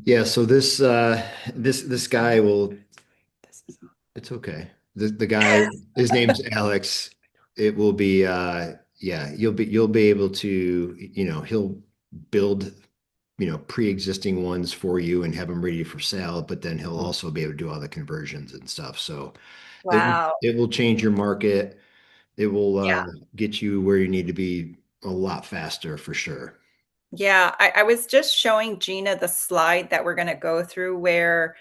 Yeah, so this guy will, it's okay. The guy, his name's Alex. It will be yeah, you'll be able to, he'll build, pre-existing ones for you and have them ready for sale, but then he'll also be able to do all the conversions and stuff. So Wow. it will change your market. It will Yeah. get you where you need to be a lot faster for sure. Yeah. I was just showing Gina the slide that we're going to go through where,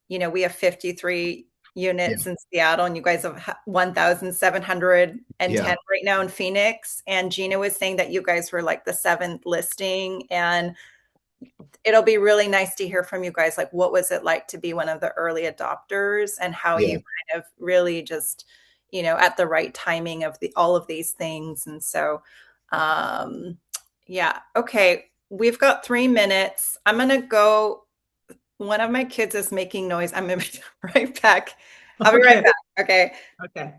we have 53 Yeah. units in Seattle and you guys have 1,710 Yeah. right now in Phoenix. And Gina was saying that you guys were like the seventh listing. And it'll be really nice to hear from you guys. Like, what was it like to be one of the early adopters and how Yeah. you kind of really just, at the right timing of all of these things. And so, um, yeah. Okay. We've got 3 minutes. I'm going to go. One of my kids is making noise. I'm going to be right back. I'll be right Okay. back. Okay. Okay.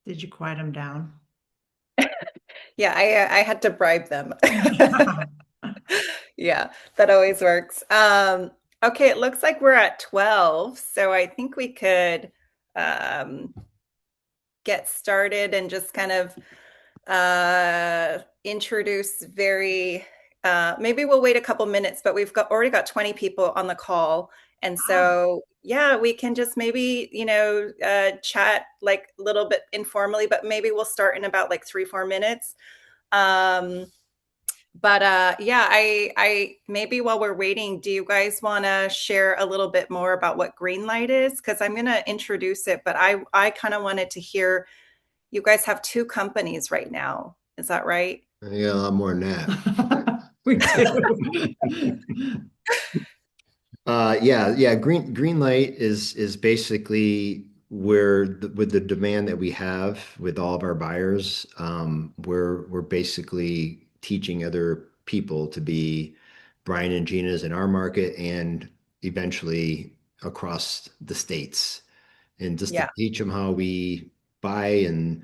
Did you quiet him down? Yeah. I had to bribe them. Yeah, that always works. Okay, it looks like we're at 12, so I think we could um, get started and just kind of introduce maybe we'll wait a couple minutes, but we've already got 20 people on the call. And Ah, so, yeah, we can just maybe, chat like a little bit informally, but maybe we'll start in about like 3, 4 minutes. Um, but yeah, I maybe while we're waiting, do you guys want to share a little bit more about what Greenlight is? Because I'm going to introduce it, but I kind of wanted to hear you guys have two companies right now. Is that right? Yeah, a lot more than that. we do. Yeah. Green light is basically where with the demand that we have with all of our buyers, we're basically teaching other people to be Brian and Gina's in our market and eventually across the states, and just to Yeah. teach them how we buy and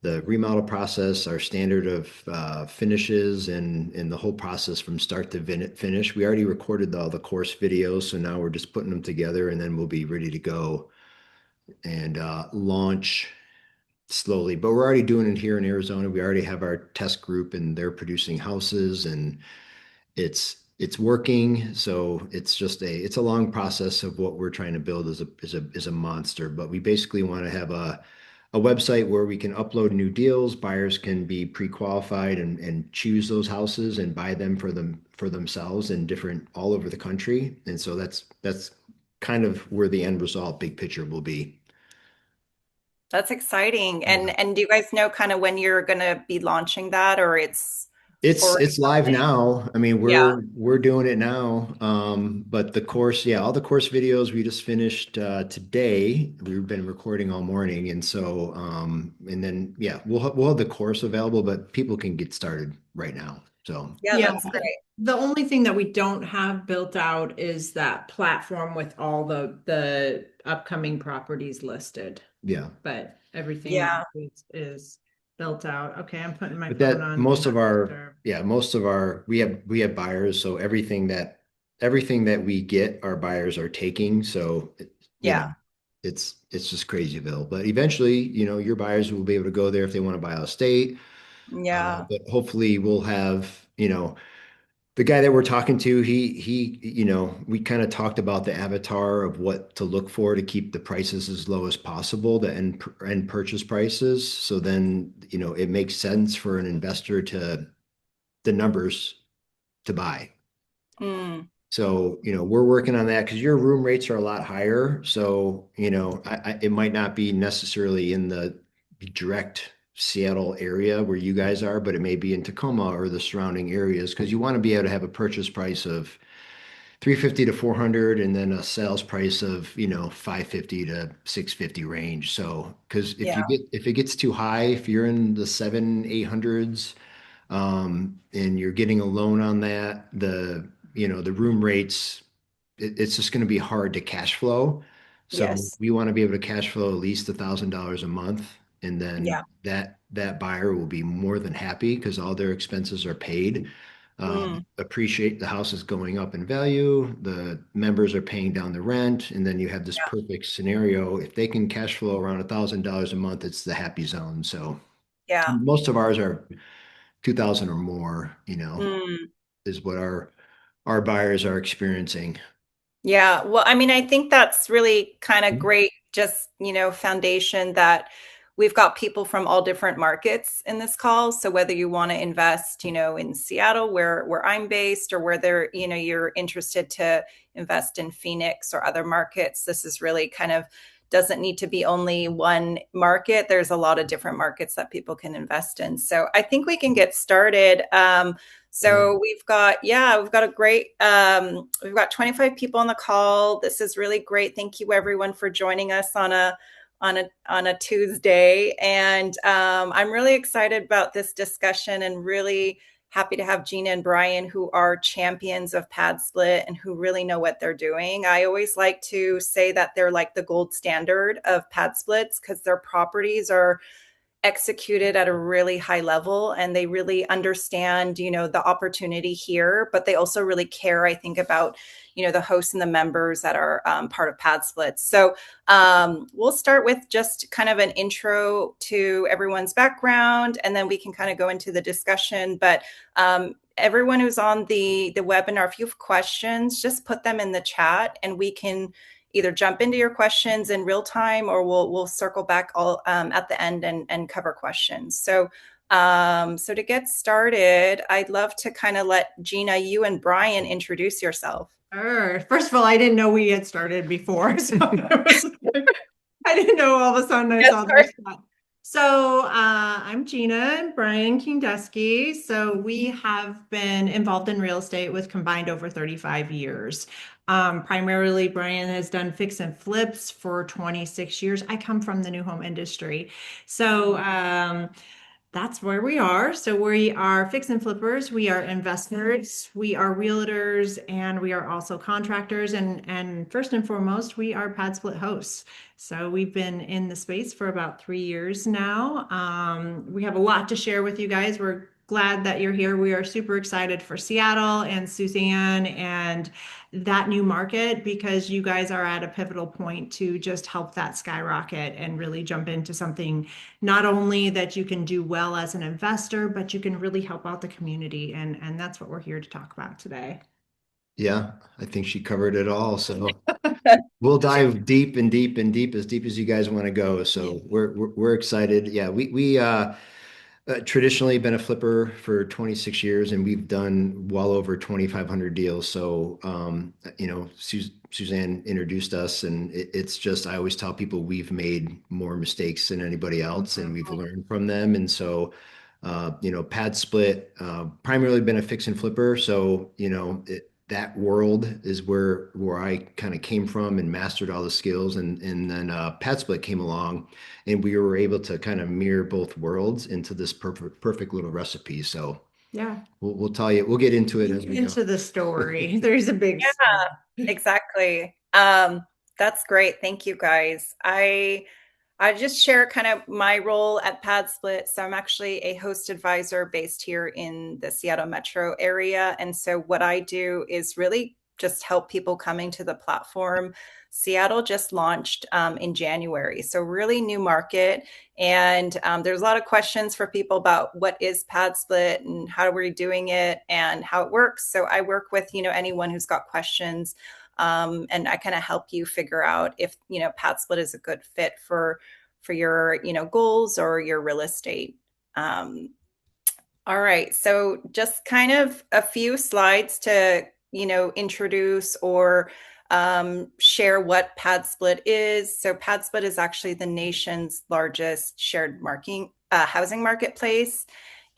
the remodel process, our standard of finishes, and the whole process from start to finish. We already recorded all the course videos, so now we're just putting them together, and then we'll be ready to go and launch slowly. But we're already doing it here in Arizona. We already have our test group, and they're producing houses, and it's working. So it's a long process of what we're trying to build as a monster. But we basically want to have a website where we can upload new deals. Buyers can be pre-qualified and choose those houses and buy them for themselves in different all over the country. And so that's kind of where the end result, big picture will be. That's exciting. Yeah. And do you guys know kind of when you're going to be launching that, or it's already It's live running? now. I mean, Yeah. we're doing it now. But the course, yeah, all the course videos we just finished today. We've been recording all morning, and so and then yeah, we'll have the course available, but people can get started right now. So Yeah, Yeah, that's great. the only thing that we don't have built out is that platform with all the upcoming properties listed, yeah. but everything Yeah. else is built out. Okay, I'm putting my But phone that on Do most of Not our Disturb. yeah, most of our we have buyers, so everything that we get, our buyers are taking. So you know, Yeah. it's just crazyville. But eventually, your buyers will be able to go there if they want to buy out of state. Yeah. But hopefully we'll have, the guy that we're talking to, we kind of talked about the avatar of what to look for to keep the prices as low as possible, the end purchase prices. So then, it makes sense for an investor the numbers to buy. Mm. So, we're working on that because your room rates are a lot higher. So, it might not be necessarily in the direct Seattle area where you guys are, but it may be in Tacoma or the surrounding areas because you want to be able to have a purchase price of 350 to 400 and then a sales price of, 550 to 650 range. So, because Yeah. if it gets too high, if you're in the 800s, and you're getting a loan on that, the room rates, it's just going to be hard to cash flow. So Yes. we want to be able to cash flow at least $1,000 a month, and then Yeah. that buyer will be more than happy because all their expenses are paid. Mm. Appreciate the house is going up in value, the members are paying down the rent, and then you have this Yeah. perfect scenario. If they can cash flow around $1,000 a month, it's the happy zone. So Yeah. most of ours are 2,000 or more, Mm. is what our buyers are experiencing. Yeah. Well, I mean, I think that's really kind of Mhm. great, just, foundation that we've got people from all different markets in this call. So whether you want to invest, in Seattle, where I'm based, or whether, you're interested to invest in Phoenix or other markets, this is really kind of doesn't need to be only one market. There's a lot of different markets that people can invest in. So I think we can get started. So we've got a great, we've got 25 people on the call. This is really great. Thank you everyone for joining us on a Tuesday. And I'm really excited about this discussion and really happy to have Gina and Brian, who are champions of PadSplit and who really know what they're doing. I always like to say that they're like the gold standard of PadSplits because their properties are executed at a really high level and they really understand the opportunity here, but they also really care, I think, about the hosts and the members that are part of PadSplits. So we'll start with just kind of an intro to everyone's background and then we can kind of go into the discussion. But everyone who's on the webinar, if you have questions, just put them in the chat and we can either jump into your questions in real time or we'll circle back all at the end and cover questions. So so to get started, I'd love to kind of let Gina, you and Brian introduce yourself. Sure. First of all, I didn't know we had started before, so I didn't know all of a sudden I Yes, saw sorry. this spot. So I'm Gina and Brian Kingdeski. So we have been involved in real estate with combined over 35 years. Primarily, Brian has done fix and flips for 26 years. I come from the new home industry. So that's where we are. So we are fix and flippers, we are investors, we are realtors, and we are also contractors. And first and foremost, we are PadSplit hosts. So we've been in the space for about 3 years now. We have a lot to share with you guys. We're glad that you're here. We are super excited for Seattle and Suzanne and that new market because you guys are at a pivotal point to just help that skyrocket and really jump into something not only that you can do well as an investor, but you can really help out the community. And that's what we're here to talk about today. Yeah, I think she covered it all. So we'll dive deep and deep and deep as you guys want to go. So we're excited. Yeah, Traditionally been a flipper for 26 years, and we've done well over 2,500 deals. So, Suzanne introduced us, and it's just, I always tell people we've made more mistakes than anybody else, and we've learned from them. And so, PadSplit, primarily been a fix and flipper. So, that world is where I kind of came from and mastered all the skills. And then PadSplit came along, and we were able to kind of mirror both worlds into this perfect little recipe. So Yeah. we'll tell you, we'll get into it as we go. Into the story. There's a big Yeah, story. exactly. That's great. Thank you guys. I just share kind of my role at PadSplit. So I'm actually a host advisor based here in the Seattle metro area. And so what I do is really just help people coming to the platform. Seattle just launched in January, so really new market. And there's a lot of questions for people about what is PadSplit and how we're doing it and how it works. So I work with, anyone who's got questions. And I kind of help you figure out if PadSplit is a good fit for your goals or your real estate. All right, so just kind of a few slides to introduce or share what PadSplit is. So PadSplit is actually the nation's largest shared housing marketplace.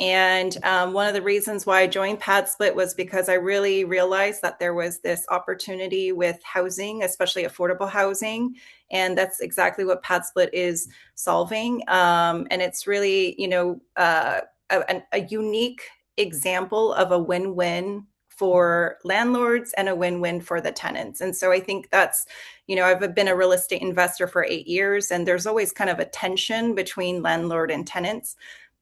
And one of the reasons why I joined PadSplit was because I really realized that there was this opportunity with housing, especially affordable housing. And that's exactly what PadSplit is solving. And it's really, a unique example of a win-win for landlords and a win-win for the tenants. And so I think that's, I've been a real estate investor for 8 years, and there's always kind of a tension between landlord and tenants.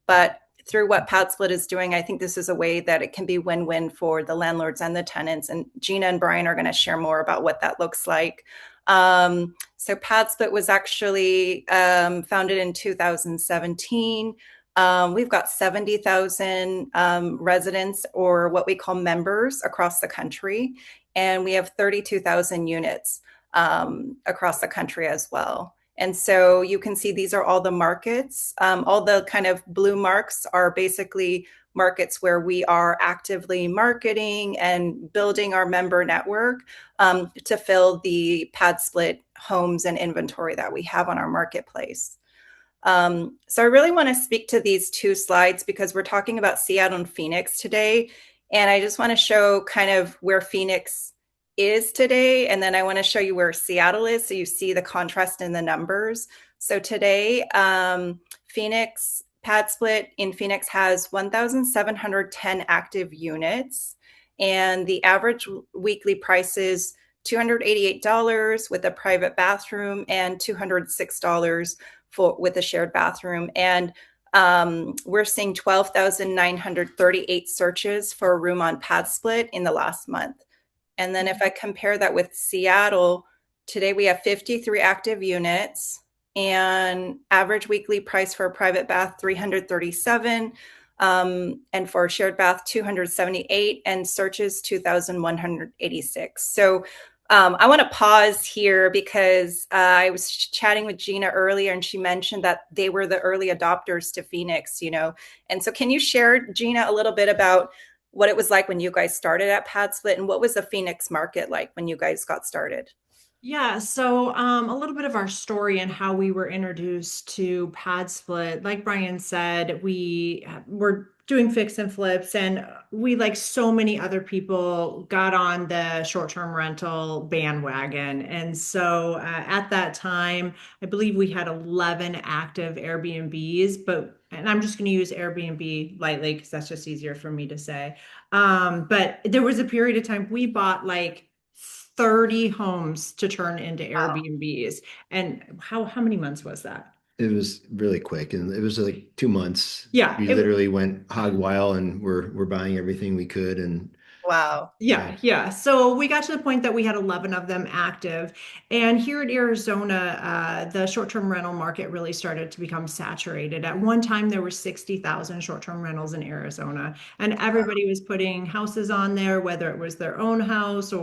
But through what PadSplit is doing, I think this is a way that it can be win-win for the landlords and the tenants. And Gina and Brian are going to share more about what that looks like. So PadSplit was actually founded in 2017. We've got 70,000 residents, or what we call members, across the country. And we have 32,000 units across the country as well. And so you can see these are all the markets. All the kind of blue marks are basically markets where we are actively marketing and building our member network to fill the PadSplit homes and inventory that we have on our marketplace. So I really want to speak to these two slides because we're talking about Seattle and Phoenix today. And I just want to show kind of where Phoenix is today. And then I want to show you where Seattle is, so you see the contrast in the numbers. So today, PadSplit in Phoenix has 1,710 active units. And the average weekly price is $288 with a private bathroom and $206 with a shared bathroom. And we're seeing 12,938 searches for a room on PadSplit in the last month. And then if I compare that with Seattle, today we have 53 active units and average weekly price for a private bath, $337, and for a shared bath, $278, and searches, 2,186. So I want to pause here because I was chatting with Gina earlier, and she mentioned that they were the early adopters to Phoenix, And so can you share, Gina, a little bit about what it was like when you guys started at PadSplit, and what was the Phoenix market like when you guys got started? Yeah, so a little bit of our story and how we were introduced to PadSplit. Like Brian said, we were doing fix and flips, and we, like so many other people, got on the short-term rental bandwagon. And so at that time, I believe we had 11 active Airbnbs, and I'm just going to use Airbnb lightly because that's just easier for me to say. But there was a period of time we bought like 30 homes to turn into Airbnbs. And how many months was that? It was really quick, and it was like 2 months. Yeah, We literally went hog wild, and we're buying everything we could. And Wow. yeah. So we got to the point that we had 11 of them active. And here in Arizona, the short-term rental market really started to become saturated. At one time, there were 60,000 short-term rentals in Arizona, and everybody was putting houses on there, whether it was their own house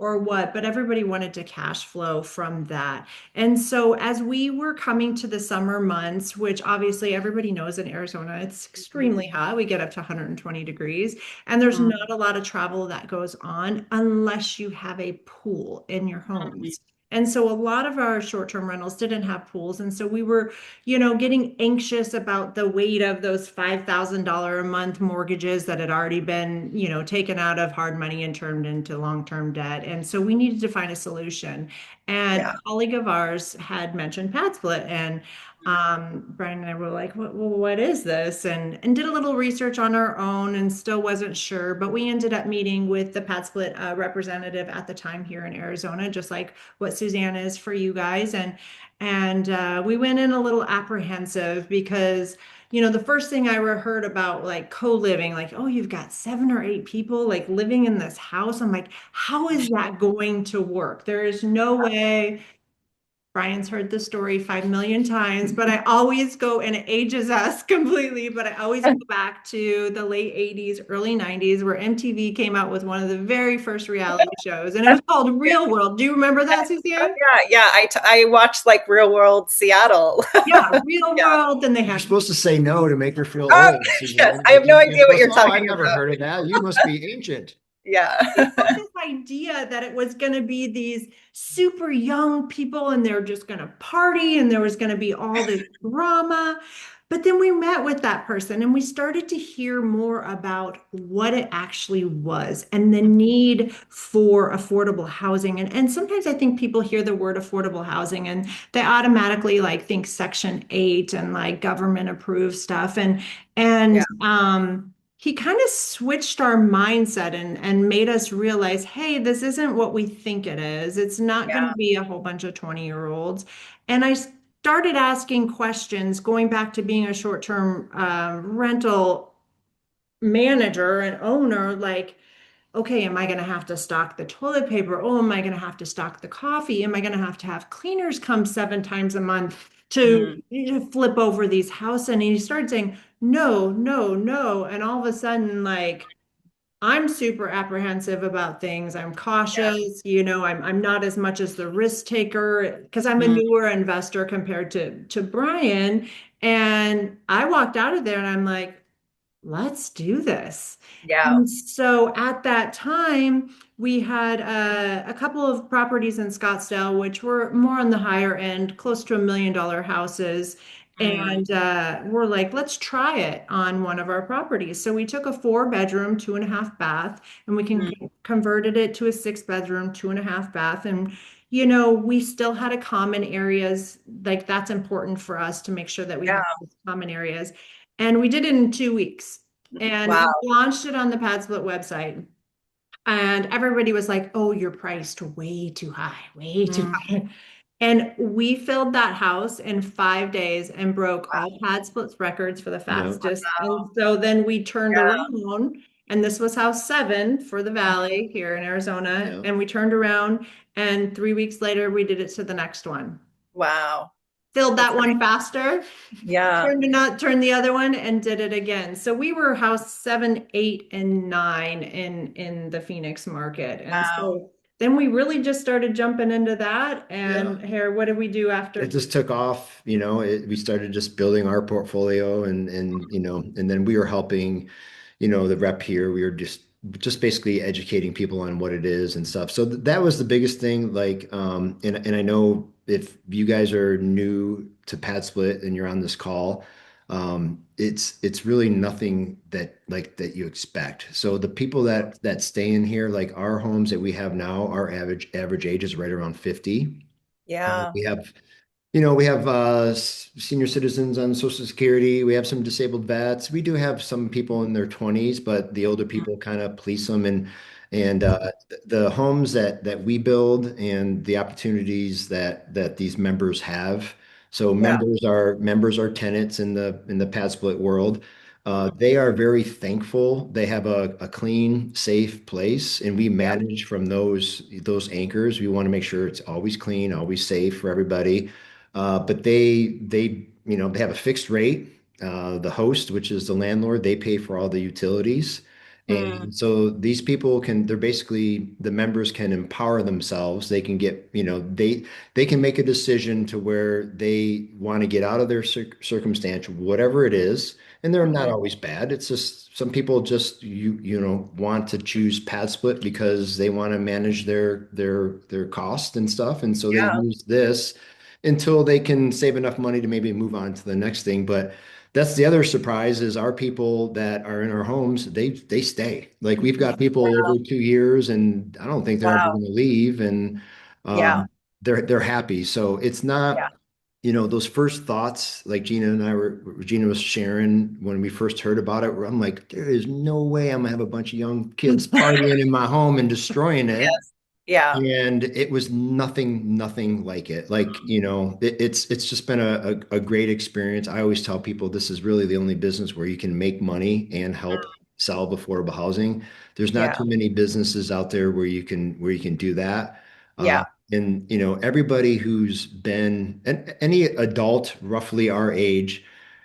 or what, but everybody wanted to cash flow from that. And so as we were coming to the summer months, which obviously everybody knows in Arizona, it's extremely hot. We get up to 120 degrees, and there's Mm. not a lot of travel that goes on unless you have a pool in your Mm. homes. And so a lot of our short-term rentals didn't have pools. And so we were, getting anxious about the weight of those $5,000 a month mortgages that had already been, taken out of hard money and turned into long-term debt. And so we needed to find a solution. And Yeah. a colleague of ours had mentioned PadSplit, and Brian and I were like, what is this? And did a little research on our own and still wasn't sure. But we ended up meeting with the PadSplit representative at the time here in Arizona, just like what Suzanne is for you guys. And we went in a little apprehensive because, the first thing I heard about like co-living, like, oh, you've got 7 or 8 people like living in this house. I'm like, how is that going to work? There is no way. Brian's heard the story 5 million times, but I always go, and it ages us completely, but I always go back to the late 80s, early 90s, where MTV came out with one of the very first reality shows, and it was called Real World. Do you remember that, Oh, Suzanne? yeah, yeah. I watched like Real World Seattle. Yeah, Real Yeah. World. Then they You're had, supposed to say no to make her feel Oh, old, yes. Suzanne. I have Like no you're idea what supposed you're to, oh, talking I've never about. heard of that. You must be ancient. Yeah. we had this idea that it was going to be these super young people and they're just going to party and there was going to be all this drama. But then we met with that person and we started to hear more about what it actually was and the need for affordable housing. And sometimes I think people hear the word affordable housing and they automatically like think Section 8 and like government approved stuff. And Yeah. he kind of switched our mindset and made us realize, hey, this isn't what we think it is. It's not going Yeah. to be a whole bunch of 20-year-olds. And I started asking questions, going back to being a short-term rental manager and owner, like, okay, am I going to have to stock the toilet paper? Oh, am I going to have to stock the coffee? Am I going to have cleaners come 7 times a month to Mm. flip over these houses? And he started saying, no, no, no. And all of a sudden, like, I'm super apprehensive about things. I'm Yeah. cautious, I'm not as much as the risk taker because I'm a Mm. newer investor compared to Brian. And I walked out of there and I'm like, let's do this. Yeah. And so at that time, we had a couple of properties in Scottsdale, which were more on the higher end, close to $1 million houses. Mm. And we're like, let's try it on one of our properties. So we took a 4 bedroom, 2.5 bath, and we Mm. converted it to a 6 bedroom, 2.5 bath. And we still had a common areas, like that's important for us to make sure that we Yeah. have common areas. And we did it in 2 weeks and Wow. launched it on the PadSplit website. And everybody was like, oh, you're priced way too high, way too Mm. high. And we filled that house in 5 days and broke all PadSplit's records for the Yeah. fastest. And Wow. so then we turned Yeah. around, and this was house 7 for the Valley here in Arizona. Yeah. And we turned around, and 3 weeks later, we did it to the next one. Wow. Filled That's that one faster, yeah. turned the other one and did it again. So we were house 7, 8, and 9 in the Phoenix market. And Wow. so then we really just started jumping into that. Yeah. And here, what did we do It after? just took off, we started just building our portfolio and then we were helping, the rep here. We were just basically educating people on what it is and stuff. So that was the biggest thing. Like, and I know if you guys are new to PadSplit and you're on this call, it's really nothing that you expect. So the people that stay in here, like our homes that we have now, our average age is right around 50. Yeah. We have we have senior citizens on Social Security. We have some disabled vets. We do have some people in their 20s, but the older people kind of police them. And the homes that we build and the opportunities that these members have. So Yeah. members are tenants in the pad split world. They are very thankful. They have a clean, safe place, and we Yeah. manage from those anchors. We want to make sure it's always clean, always safe for everybody. But they have a fixed rate. The host, which is the landlord, they pay for all the utilities. Mm, And so these people can, they're basically, the members can empower themselves. They can get, they can make a decision to where they want to get out of their circumstance, whatever it is. And they're not mhm. always bad. It's just some people just want to choose PadSplit because they want to manage their cost and stuff. And so they Yeah. use this until they can save enough money to maybe move on to the next thing. But that's the other surprise is our people that are in our homes, they stay. Like we've got people over 2 years and I don't think they're ever Wow. going to leave and Yeah. um, they're happy. So it's Yeah. not, those first thoughts like Gina was sharing when we first heard about it, where I'm like, there is no way I'm gonna have a bunch of young kids partying in my home and destroying it. Yes. Yeah. And it was nothing like it. Like, it's just been a great experience. I always tell people this is really the only business where you can make money and help sell affordable housing. There's not Yeah. too many businesses out there where you can do that. Uh, Yeah. and everybody who's been and any adult roughly our age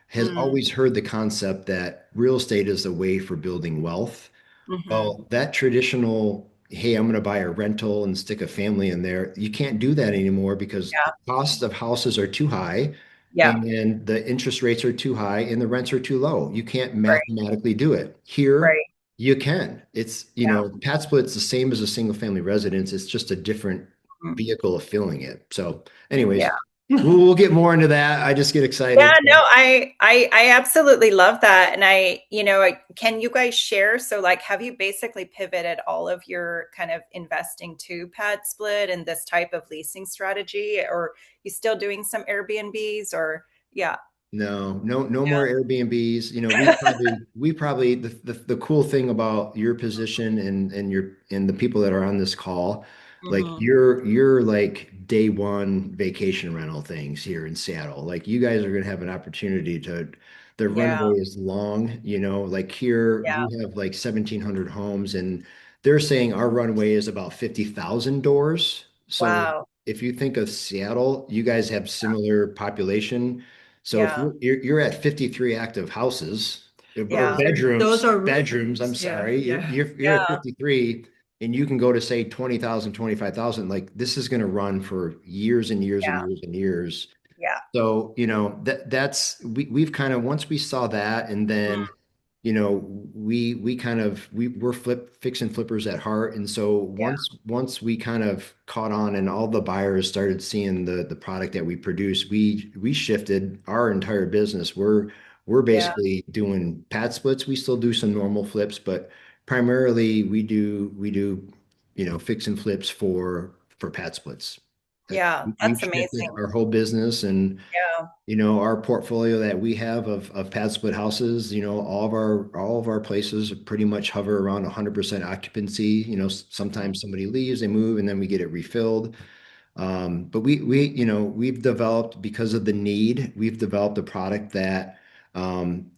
has Mm, always heard the concept that real estate is a way for building wealth. mhm. Well, that traditional, hey, I'm going to buy a rental and stick a family in there, you can't do that anymore because the Yeah. cost of houses are too high Yeah. and the interest rates are too high and the rents are too low. You can't Right. mathematically do it. Here, Right. you can. It's, Yeah. pad split's the same as a single family residence. It's just a different Mm. vehicle of filling it. So, anyways, Yeah. we'll get more into that. I just get Yeah, excited. no, I absolutely love that. And can you guys share? So like, have you basically pivoted all of your kind of investing to PadSplit and this type of leasing strategy, or you still doing some Airbnbs or yeah. No more Airbnbs. We probably the cool thing about your position and the people that are on this call, like Hmm. you're like day one vacation rental things here in Seattle. Like you guys are gonna have an opportunity the Yeah. runway is long, like here Yeah. we have like 1,700 homes and they're saying our runway is about 50,000 doors. So Wow. if you think of Seattle, you guys have similar population. So if Yeah. you're at 53 active houses or Yeah. Those are bedrooms, I'm rooms. Yeah, sorry, you're yeah. you're you're at Yeah. 53 and you can go to say 20,000, 25,000. Like this is going to run for years and years and Yeah. years and years. Yeah. So, we've kind of once we saw that and then Mm. we're fix and flippers at heart. And so Yeah. once we kind of caught on and all the buyers started seeing the product that we produce, we shifted our entire business. We're Yeah. basically doing pad splits. We still do some normal flips, but primarily we do fix and flips for pad splits. Yeah. We've That's shifted amazing. our whole business and Yeah. our portfolio that we have of pad split houses, all of our places pretty much hover around 100% occupancy. Mhm. Sometimes somebody leaves, they move, and then we get it refilled. But we've developed because of the need, we've developed a product that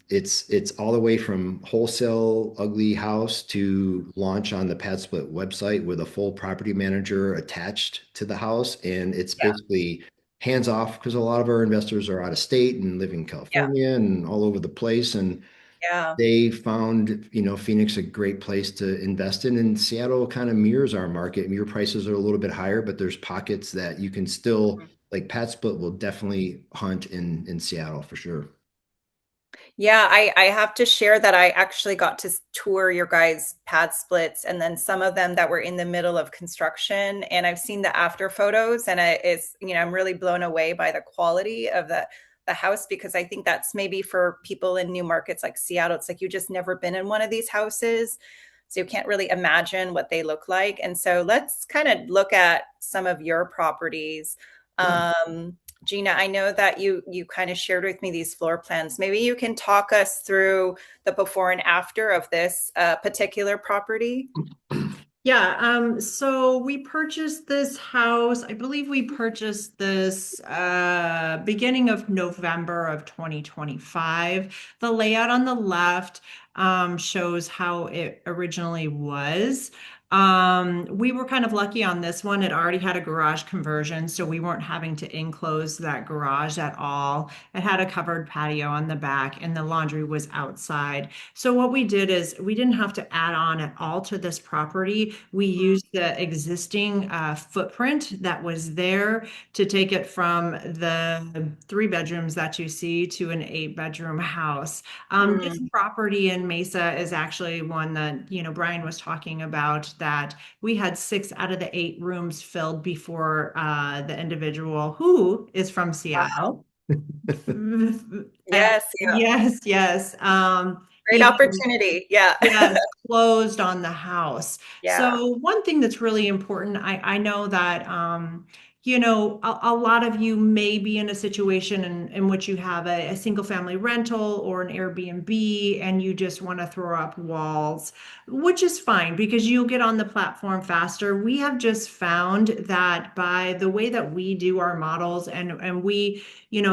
it's all the way from wholesale ugly house to launch on the PadSplit website with a full property manager attached to the house. And it's Yeah. basically hands off because a lot of our investors are out of state and live in Yeah. California and all over the place. And Yeah. they found, Phoenix a great place to invest in, and Seattle kind of mirrors our market. Your prices are a little bit higher, but there's pockets that you can still, like Pat Split will definitely hunt in Seattle for sure. Yeah, I have to share that I actually got to tour your guys' pad splits and then some of them that were in the middle of construction. And I've seen the after photos and I'm really blown away by the quality of the house because I think that's maybe for people in new markets like Seattle. It's like you just never been in one of these houses. So you can't really imagine what they look like. And so let's kind of look at some of your properties. Yeah. Gina, I know that you kind of shared with me these floor plans. Maybe you can talk us through the before and after of this particular property. Yeah, so we purchased this house. I believe we purchased this beginning of November of 2025. The layout on the left shows how it originally was. We were kind of lucky on this one. It already had a garage conversion, so we weren't having to enclose that garage at all. It had a covered patio on the back, and the laundry was outside. So what we did is we didn't have to add on at all to this property. We Mm. used the existing footprint that was there to take it from the 3 bedrooms that you see to an 8 bedroom house. This Mm. property in Mesa is actually one that, Brian was talking about, that we had 6 out of the 8 rooms filled before the individual who is from Wow. Seattle. And Yes, yeah. yes, yes. Great He opportunity. Yeah. Yes, closed on the house. Yeah. So one thing that's really important, I know that a lot of you may be in a situation in which you have a single family rental or an Airbnb and you just want to throw up walls, which is fine because you'll get on the platform faster. We have just found that by the way that we do our models and we,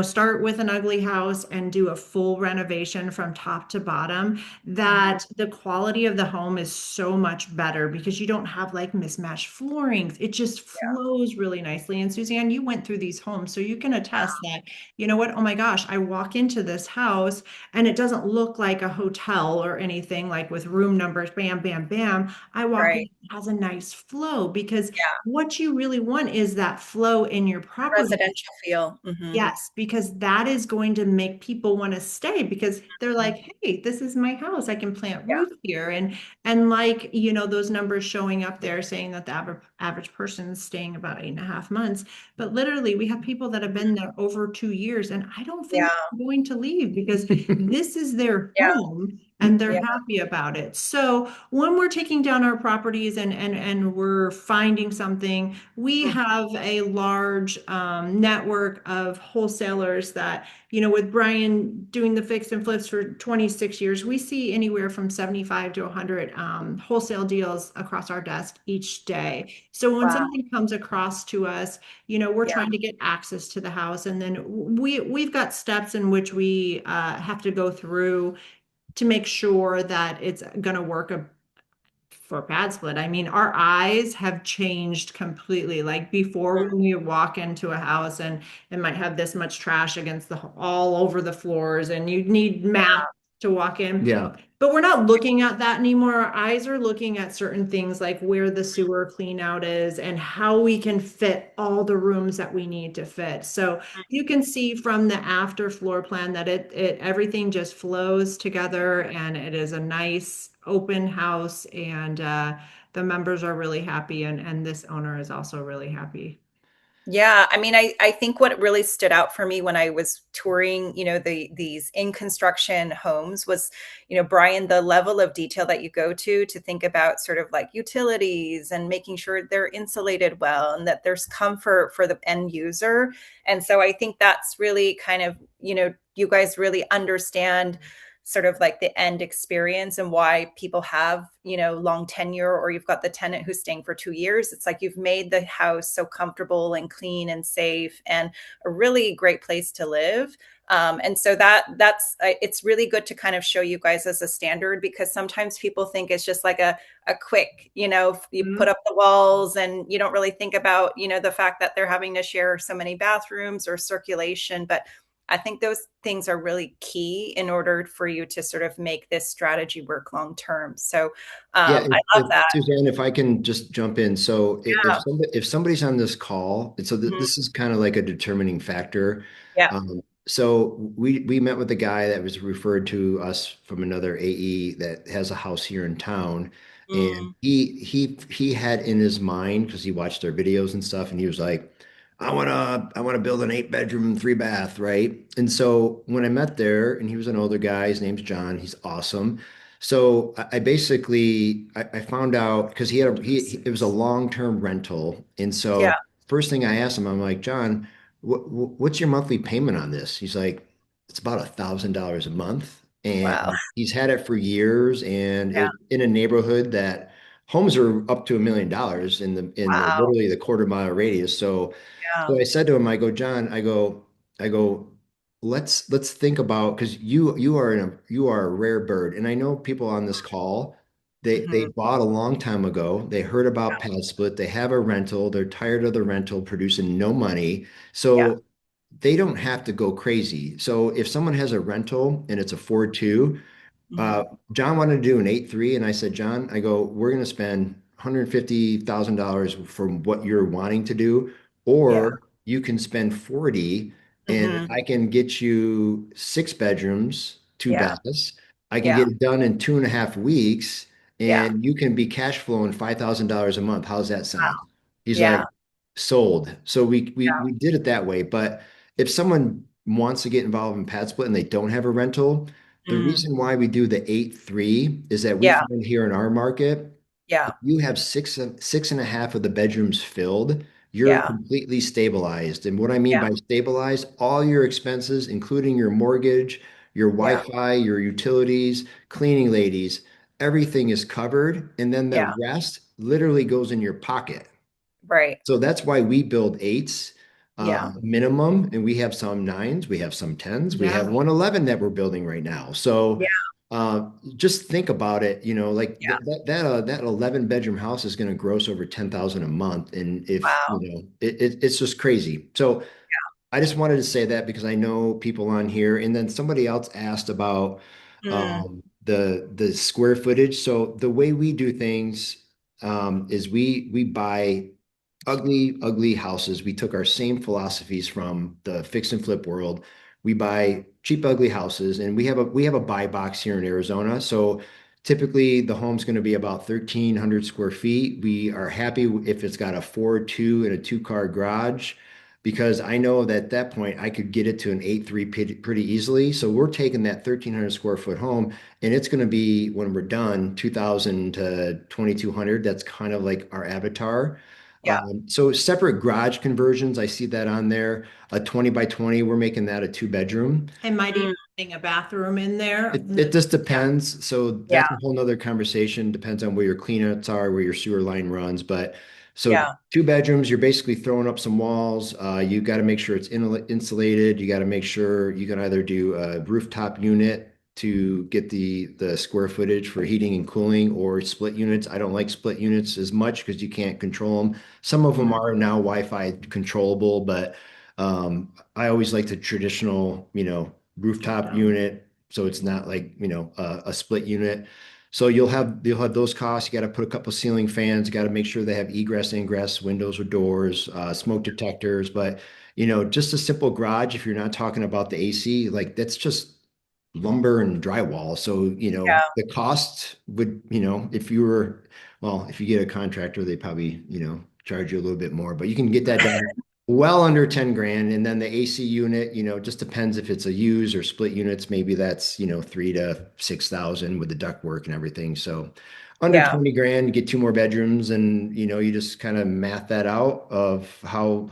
start with an ugly house and do a full renovation from top to bottom, Mhm. that the quality of the home is so much better because you don't have like mismatched floorings. It just Yeah. flows really nicely. And Suzanne, you went through these homes, so you can attest that, you know what? Oh my gosh, I walk into this house and it doesn't look like a hotel or anything like with room numbers, bam, bam, bam. I walk in, Right. it has a nice flow because Yeah. what you really want is that flow in your property. Residential feel. Hmm. Yes, because that is going to make people want to stay because they're like, "Hey, this is my house. I can plant Yeah. roots here." And like, those numbers showing up there saying that the average person is staying about 8.5 months. But literally, we have people that have been there over 2 years, and I don't think Yeah. they're going to leave because this is their Yeah. home and they're Yeah. happy about it. So when we're taking down our properties and we're finding something, we Mhm. have a large network of wholesalers that, with Brian doing the fix and flips for 26 years, we see anywhere from 75 to 100 wholesale deals across our desk each day. So when Wow. something comes across to us, we're Yeah. trying to get access to the house. And then we've got steps in which we have to go through to make sure that it's going to work for PadSplit. I mean, our eyes have changed completely. Like before, Mhm. when you walk into a house and it might have this much trash against all over the floors, and you need mats to walk in. Yeah. But we're not looking at that anymore. Our eyes are looking at certain things like where the sewer clean out is and how we can fit all the rooms that we need to fit. So you can see from the after floor plan that it everything just flows together and it is a nice open house and the members are really happy and this owner is also really happy. Yeah, I mean, I think what really stood out for me when I was touring, these in construction homes was, Brian, the level of detail that you go to think about sort of like utilities and making sure they're insulated well and that there's comfort for the end user. And so I think that's really kind of, you guys really understand sort of like the end experience and why people have, long tenure, or you've got the tenant who's staying for 2 years. It's like you've made the house so comfortable and clean and safe and a really great place to live. And so that's it's really good to kind of show you guys as a standard, because sometimes people think it's just like a quick, you put Mhm. up the walls and you don't really think about, the fact that they're having to share so many bathrooms or circulation. But I think those things are really key in order for you to sort of make this strategy work long term. So Yeah, I love that. Suzanne, if I can just jump in. So Yeah. if somebody's on this call, and so Mhm. this is kind of like a determining factor. Yeah. So we met with a guy that was referred to us from another AE that has a house here in town, and Mm. he had in his mind, because he watched our videos and stuff, and he was like, I wanna build an 8 bedroom, 3 bath, right? And so when I met there, and he was an older guy, his name's John, he's awesome. So I basically I found out because it was a long-term rental, and Yeah. so first thing I asked him, I'm like, John, what's your monthly payment on this? He's like, it's about $1,000 a month, Wow. and he's had it for years, and Yeah. it in a neighborhood that homes are up to $1 million in the Wow. literally the quarter-mile radius. So Yeah. I said to him, I go, John, I go, let's think about, because you are a rare bird, and I know people on this call They Mhm. bought a long time ago. They heard about PadSplit. They have a rental. They're tired of the rental producing no money. Yeah. So they don't have to go crazy. So if someone has a rental and it's a 4.2, Mhm. uh, John wanted to do an 8.3, and I said, John, I go, we're going to spend $150,000 for what you're wanting to do, Yeah. or you can spend 40 and Mhm. I can get you 6 bedrooms, two Yeah. baths. I can Yeah. get it done in 2.5 weeks, Yeah. and you can be cash flowing $5,000 a month. How's that sound? Wow. He's Yeah. like, sold. So we Yeah. did it that way. But if someone wants to get involved in pad split and they don't have a rental, the Mm. reason why we do the 8.3 is that we Yeah. find here in our market, Yeah. if you have six and a half of the bedrooms filled, you're Yeah. completely stabilized. And what I mean Yeah. by stabilized, all your expenses, including your mortgage, your Yeah. Wi-Fi, your utilities, cleaning ladies, everything is covered. And then the Yeah. rest literally goes in your pocket. Right. So that's why we build eights Yeah. minimum, and we have some nines, we have some tens, we have Yeah. 111 that we're building right now. So Yeah. just think about it, like Yeah. that 11 bedroom house is going to gross over 10,000 a month, and if Wow. it's just crazy. So I just wanted to say that because I know people on here, and then somebody else asked about Mm. the square footage. So the way we do things is we buy ugly houses. We took our same philosophies from the fix and flip world. We buy cheap, ugly houses, and we have a buy box here in Arizona. So typically the home's going to be about 1,300 square feet. We are happy if it's got a 4.2 and a two-car garage, because I know that at that point I could get it to an 8.3 pretty easily. So we're taking that 1,300 square foot home, and it's going to be, when we're done, 2,000 to 2,200. That's kind of like our avatar. Yeah. So separate garage conversions, I see that on there. A 20 by 20, we're making that a two-bedroom. And might Mm. even having a bathroom in there. It just Yeah. depends. So Yeah. that's a whole nother conversation. Depends on where your cleanouts are, where your sewer line runs. But so Yeah. 2 bedrooms, you're basically throwing up some walls. You got to make sure it's insulated. You got to make sure you can either do a rooftop unit to get the square footage for heating and cooling, or split units. I don't like split units as much because you can't control them. Some of them Mhm. are now Wi-Fi controllable, but I always like the traditional, Strip rooftop down. unit, so it's not like, a split unit. So you'll have those costs. You got to put a couple ceiling fans. You got to make sure they have egress, ingress, windows or doors, smoke detectors. But just a simple garage, if you're not talking about the AC, like that's just lumber and drywall. So Yeah. the cost would, if you were, well, if you get a contractor, they probably charge you a little bit more, but you can get that done well under 10 grand. And then the AC unit, just depends if it's a use or split units. Maybe that's, 3 to 6,000 with the ductwork and everything. So under Yeah. 20 grand, you get 2 more bedrooms, and, you just kind of math that out of how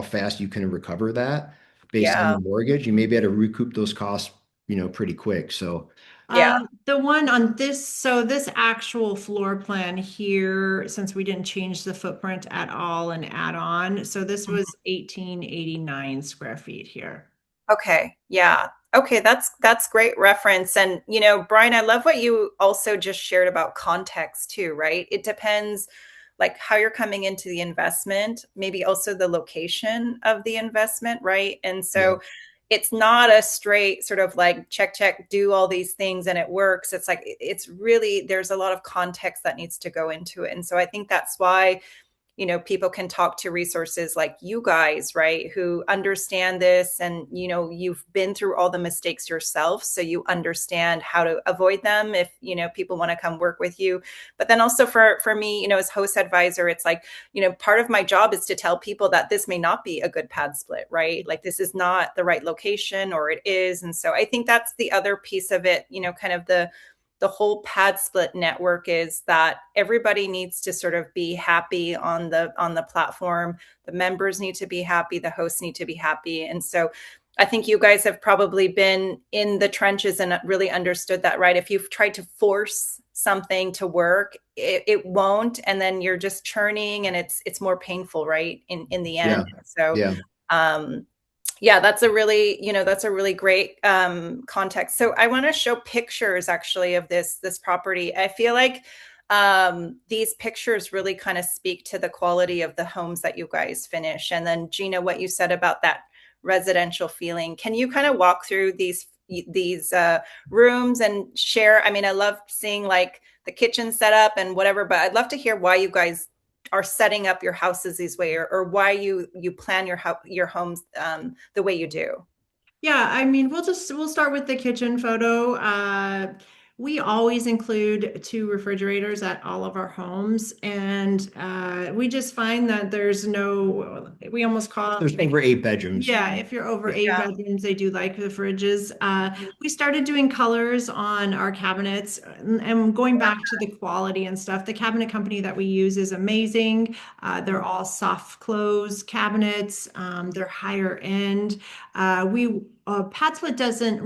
fast you can recover that based on Yeah. your mortgage. You may be able to recoup those costs, pretty quick. So Yeah. The one on this, so this actual floor plan here, since we didn't change the footprint at all and add on, so this was 1889 square feet here. Okay. Yeah. Okay, that's great reference. And Brian, I love what you also just shared about context too, right? It depends like how you're coming into the investment, maybe also the location of the investment, right? And yeah, so it's not a straight sort of like check, do all these things and it works. It's like it's really there's a lot of context that needs to go into it. And so I think that's why people can talk to resources like you guys, right, who understand this, and you've been through all the mistakes yourself, so you understand how to avoid them if people want to come work with you. But then also for me, as host advisor, it's like part of my job is to tell people that this may not be a good pad split, right? Like this is not the right location, or it is. And so I think that's the other piece of it, kind of the whole pad split network, is that everybody needs to sort of be happy on the platform. The members need to be happy, the hosts need to be happy. And so I think you guys have probably been in the trenches and really understood that, right? If you've tried to force something to work, it won't, and then you're just churning, and it's more painful, right, in the yeah, end. So yeah. um yeah, that's a really great context. So I want to show pictures actually of this property. I feel like these pictures really kind of speak to the quality of the homes that you guys finish. And then Gina, what you said about that residential feeling, can you kind of walk through these rooms and share? I mean, I love seeing like the kitchen setup and whatever, but I'd love to hear why you guys are setting up your houses this way, or why you plan your homes the way you do. Yeah, I mean, we'll start with the kitchen photo. We always include two refrigerators at all of our homes, and we just find that we almost call There's it, over 8 bedrooms. yeah, if you're over Yeah. 8 bedrooms, they do like the fridges. We started doing colors on our cabinets, and going back to the quality and stuff. The cabinet company that we use is amazing. They're all soft close cabinets. They're higher end. PadSplit doesn't,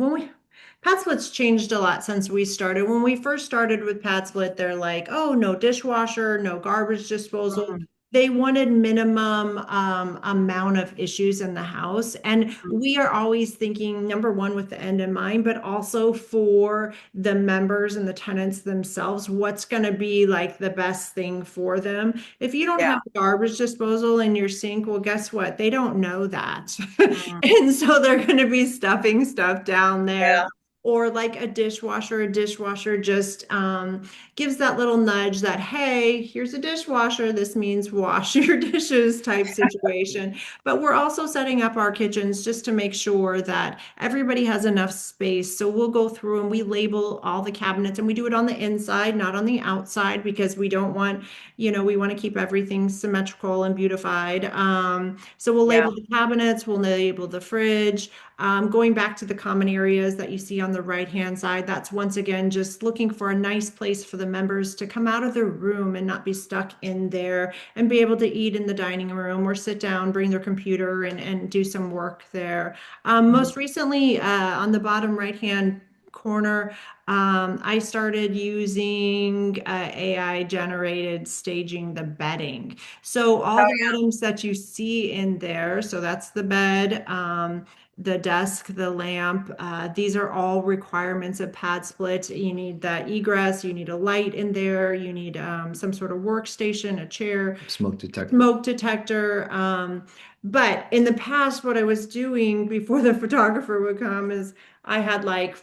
PadSplit's changed a lot since we started. When we first started with PadSplit, they're like, oh, no dishwasher, no garbage disposal. Mhm. They wanted minimum amount of issues in the house. And we are always thinking, number one, with the end in mind, but also for the members and the tenants themselves, what's going to be like the best thing for them. If you don't Yeah. have garbage disposal in your sink, well, guess what? They don't know that. Mhm. And so they're going to be stuffing stuff down there. Yeah. Or like a dishwasher just gives that little nudge that, hey, here's a dishwasher. This means wash your dishes type situation. But we're also setting up our kitchens just to make sure that everybody has enough space. So we'll go through and we label all the cabinets, and we do it on the inside, not on the outside, because we don't want, we want to keep everything symmetrical and beautified. So we'll Yeah. label the cabinets, we'll label the fridge. Going back to the common areas that you see on the right-hand side, that's once again just looking for a nice place for the members to come out of their room and not be stuck in there, and be able to eat in the dining room or sit down, bring their computer and do some work there. Most recently, on the bottom right-hand corner, I started using AI generated staging the bedding. So all Oh, the items that you see in there, so that's the bed, the desk, the lamp. These are all requirements of PadSplit. You need that egress, you need a light in there, you need some sort of workstation, a chair, Smoke detector. smoke detector. But in the past, what I was doing before the photographer would come is I had like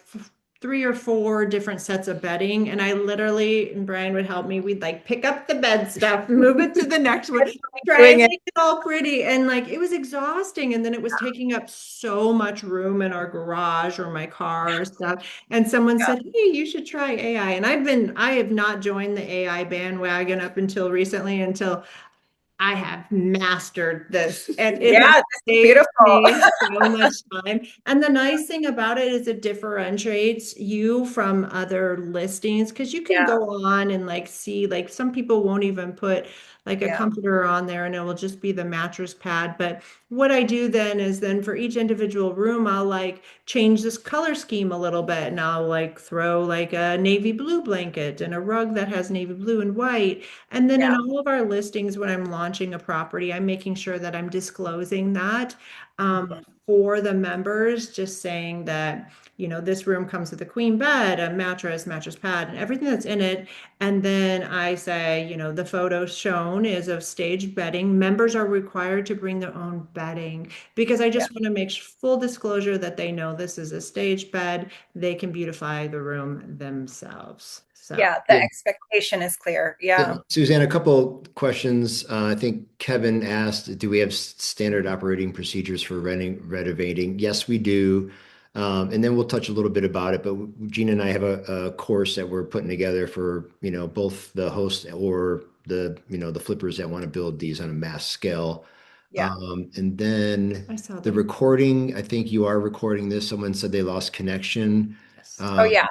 3 or 4 different sets of bedding, and I literally, and Brian would help me, we'd like pick up the bed stuff, move it to the next one, try and doing it. make it all pretty. And like it was exhausting. And then it was taking up so much room in our garage or my car or stuff. And someone Yeah. said, hey, you should try AI. And I have not joined the AI bandwagon up until recently, until I have mastered this, and it has Yeah, this is saved beautiful. me so much time. And the nice thing about it is it differentiates you from other listings, because you can Yeah. go on and like see, like some people won't even put like a Yeah. comforter on there, and it will just be the mattress pad. But what I do then is then for each individual room, I'll like change this color scheme a little bit, and I'll like throw like a navy blue blanket and a rug that has navy blue and white. And then in Yeah. all of our listings, when I'm launching a property, I'm making sure that I'm disclosing that for the members, just saying that, this room comes with a queen bed, a mattress, mattress pad, and everything that's in it. And then I say, the photo shown is of staged bedding. Members are required to bring their own bedding, because I Yeah. just want to make full disclosure that they know this is a staged bed. They can beautify the room themselves. So. Yeah. The expectation is clear. Yeah. Suzanne, a couple questions. I think Kevin asked, do we have standard operating procedures for renovating? Yes, we do. And then we'll touch a little bit about it, but Gina and I have a course that we're putting together for, both the host or the flippers that want to build these on a mass scale. Yeah. And then I saw the that. recording, I think you are recording this. Someone said they lost connection. Yes. Oh, Um, yeah.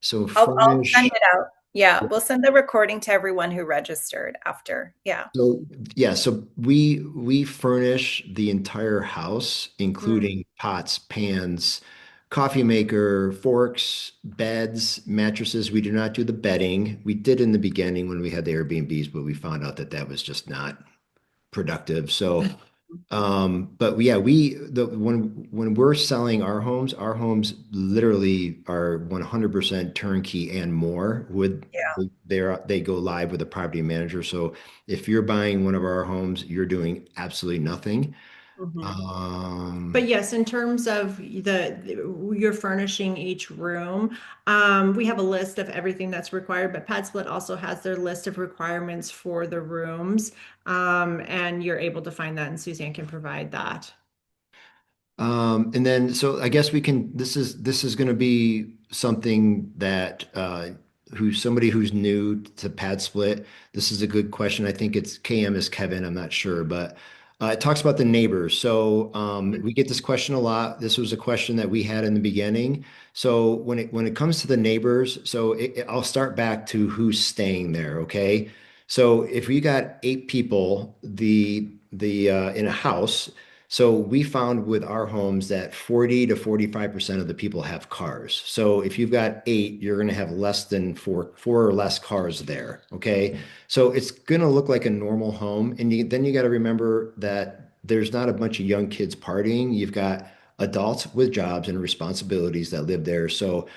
so I'll furnish. send it out. Yeah. We'll send the recording to everyone who registered after. Yeah. So yeah, so we furnish the entire house, Mm. including pots, pans, coffee maker, forks, beds, mattresses. We do not do the bedding. We did in the beginning when we had the Airbnbs, but we found out that that was just not productive. So But yeah, when we're selling our homes literally are 100% turnkey and more with Yeah. they go live with a property manager. So if you're buying one of our homes, you're doing absolutely nothing. Mhm. But Um, yes, in terms of you're furnishing each room, we have a list of everything that's required, but PadSplit also has their list of requirements for the rooms. And you're able to find that, and Suzanne can provide that. And then, so I guess we can, this is going to be something that, who's somebody who's new to Pad Split. This is a good question. I think it's KM is Kevin. I'm not sure, but it talks about the neighbors. So we get this question a lot. This was a question that we had in the beginning. So when it comes to the neighbors, so I'll start back to who's staying there. Okay. So if we got 8 people, the in a house. So we found with our homes that 40 to 45% of the people have cars. So if you've got 8, you're going to have less than four or less cars there. Okay. So it's going to look like a normal home. And then you got to remember that there's not a bunch of young kids partying. You've got adults with jobs and responsibilities that live there. So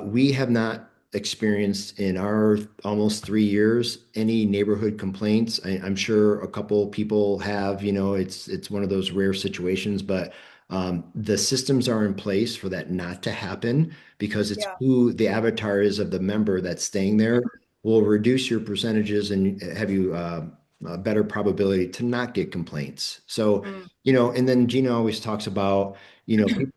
we have not experienced in our almost 3 years any neighborhood complaints. I'm sure a couple people have, it's one of those rare situations, but the systems are in place for that not to happen because it's Yeah. who the avatar is of the member that's staying there will reduce your percentages and have you a better probability to not get complaints. So, Mm. and then Gina always talks about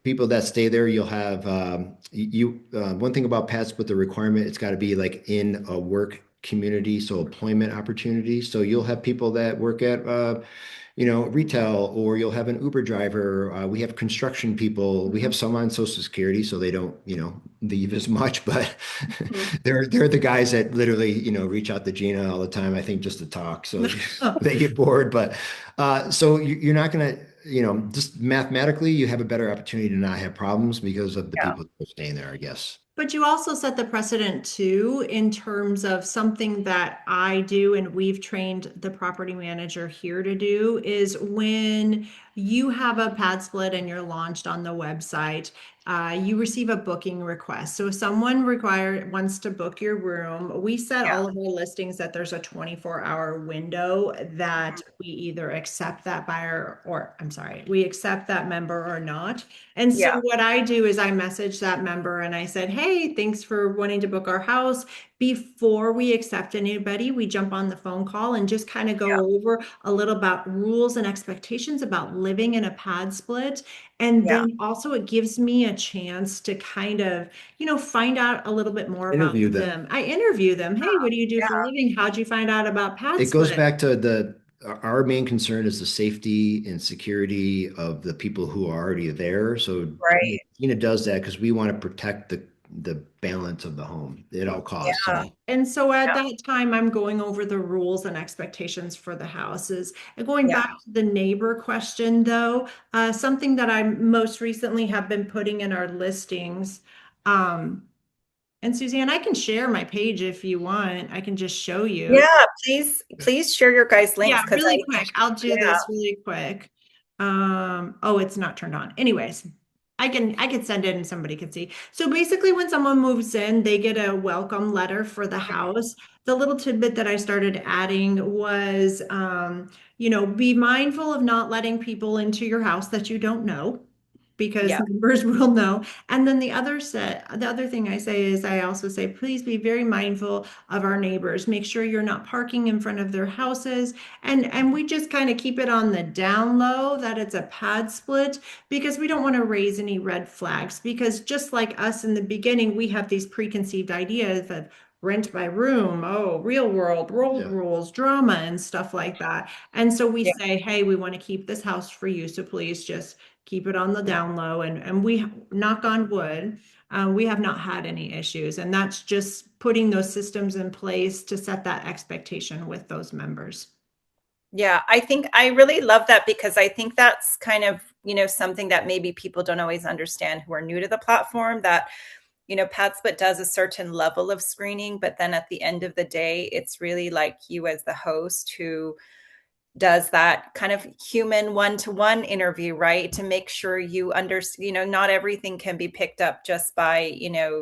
people that stay there, you'll have one thing about pets with the requirement, it's got to be like in a work community, so employment opportunity. So you'll have people that work at retail, or you'll have an Uber driver. We have construction people. We have some on Social Security, so they don't, leave as much, but Mhm. they're the guys that literally, reach out to Gina all the time, I think, just to talk. So Oh. they get bored. But so you're not gonna, just mathematically, you have a better opportunity to not have problems because of the Yeah. people that are staying there, I guess. But you also set the precedent too, in terms of something that I do and we've trained the property manager here to do is when you have a pad split and you're launched on the website, you receive a booking request. So if someone wants to book your room, we set Yeah. all of our listings that there's a 24-hour window that Mhm. we either accept that buyer, or I'm sorry, we accept that member or not. And so Yeah. what I do is I message that member and I said, "Hey, thanks for wanting to book our house. Before we accept anybody, we jump on the phone call and just kind of Yeah. go over a little about rules and expectations about living in a pad split. And Yeah. then also it gives me a chance to kind of, find out a little bit more about Interview them. them. I interview them. Hey, what do you do for a Yeah. living? How'd you find out about pad It goes split?" back to our main concern is the safety and security of the people who are already there. So Right. Gina does that because we want to protect the balance of the home at all costs. Yeah. So And so at Yeah. that time, I'm going over the rules and expectations for the houses. And going Yeah. back to the neighbor question, though, something that I most recently have been putting in our listings. Um, and Suzanne, I can share my page if you want. I can just show you. Yeah. Please share your guys' links Yeah, because really quick. I'll do yeah. this really quick. Oh, it's not turned on. Anyways, I can send it and somebody can see. So basically when someone moves in, they get a welcome letter for the house. The little tidbit that I started adding was be mindful of not letting people into your house that you don't know, because Yeah. neighbors will know. And then the other thing I say is I also say, please be very mindful of our neighbors. Make sure you're not parking in front of their houses. And we just kind of keep it on the down low that it's a pad split, because we don't want to raise any red flags. Because just like us in the beginning, we have these preconceived ideas of rent by room, oh, real world, road yeah. rules, drama, and stuff like that. And so we Yeah. say, hey, we want to keep this house for you. So please just keep it on the down low. And we, knock on wood, we have not had any issues. And that's just putting those systems in place to set that expectation with those members. Yeah, I think I really love that because I think that's kind of, something that maybe people don't always understand who are new to the platform that, PadSplit does a certain level of screening, but then at the end of the day, it's really like you as the host who does that kind of human one-to-one interview, right? To make sure you understand, not everything can be picked up just by,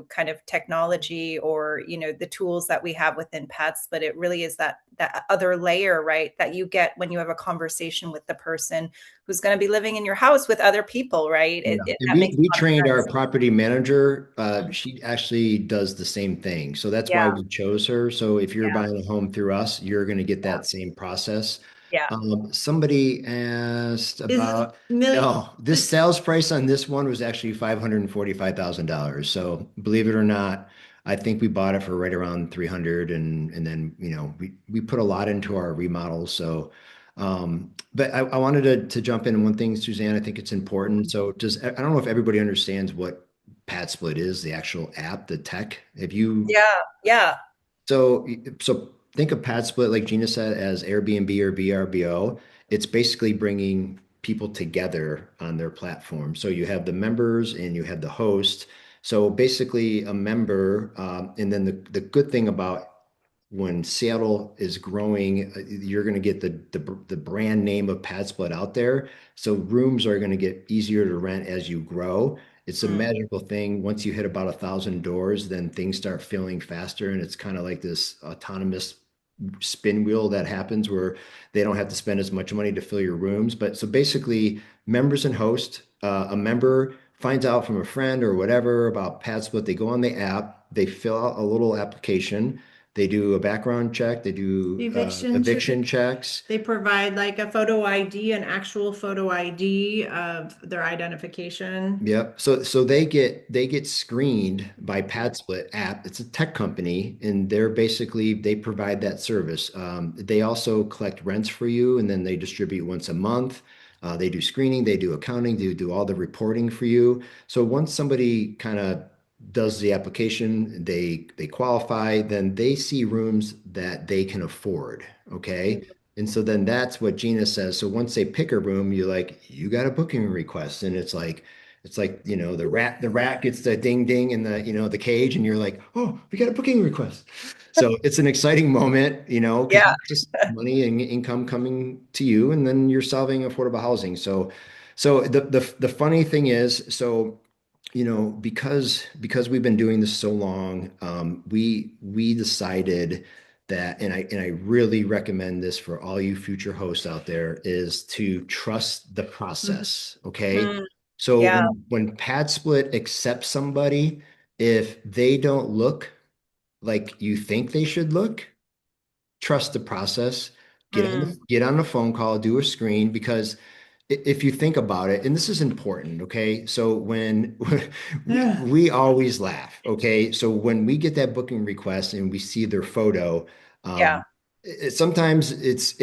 kind of technology or, the tools that we have within Pets, but it really is that other layer, right? That you get when you have a conversation with the person who's going to be living in your house with other people, right? Yeah. And That makes we a lot trained of our sense. property manager. She actually does the same thing. So that's why Yeah. we chose her. So if you're Yeah. buying a home through us, you're going to get Yeah. that same process. Yeah. Somebody asked Is about, million, oh, this sales price on this one was actually $545,000. So believe it or not, I think we bought it for right around 300 and then, we put a lot into our remodels. So but I wanted to jump in one thing, Suzanne. I think it's important. So I don't know if everybody understands what PadSplit is, the actual app, the tech. If you Yeah. Yeah. so think of PadSplit, like Gina said, as Airbnb or VRBO. It's basically bringing people together on their platform. So you have the members and you have the host. So basically, a member, and then the good thing about when Seattle is growing, you're going to get the brand name of PadSplit out there. So rooms are going to get easier to rent as you grow. It's a Mm. magical thing. Once you hit about 1,000 doors, then things start filling faster, and it's kind of like this autonomous spin wheel that happens where they don't have to spend as much money to fill your rooms. But so basically, members and host, a member finds out from a friend or whatever about PadSplit. They go on the app, they fill out a little application, they do a background check, they do eviction eviction checks. They provide like a photo ID, an actual photo ID of their identification. Yep. So they get screened by PadSplit app. It's a tech company, and they provide that service. They also collect rents for you, and then they distribute once a month. They do screening, they do accounting, they do all the reporting for you. So once somebody kind of does the application, they qualify, then they see rooms that they can afford. Okay. And so then that's what Gina says. So once they pick a room, you got a booking request. And it's like, the rat gets the ding ding in the cage, and you're like, oh, we got a booking request. So it's an exciting moment, because Yeah. it's just money and income coming to you, and then you're solving affordable housing. So the funny thing is, so because we've been doing this so long, we decided that, and I really recommend this for all you future hosts out there, is to trust the process. Okay. Mm. So Yeah. when PadSplit accepts somebody, if they don't look like you think they should look, trust the process. Mm. Get on the phone call, do a screen, because if you think about it, and this is important, okay? So when Yeah. we always laugh, okay? So when we get that booking request and we see their photo, Yeah. sometimes it's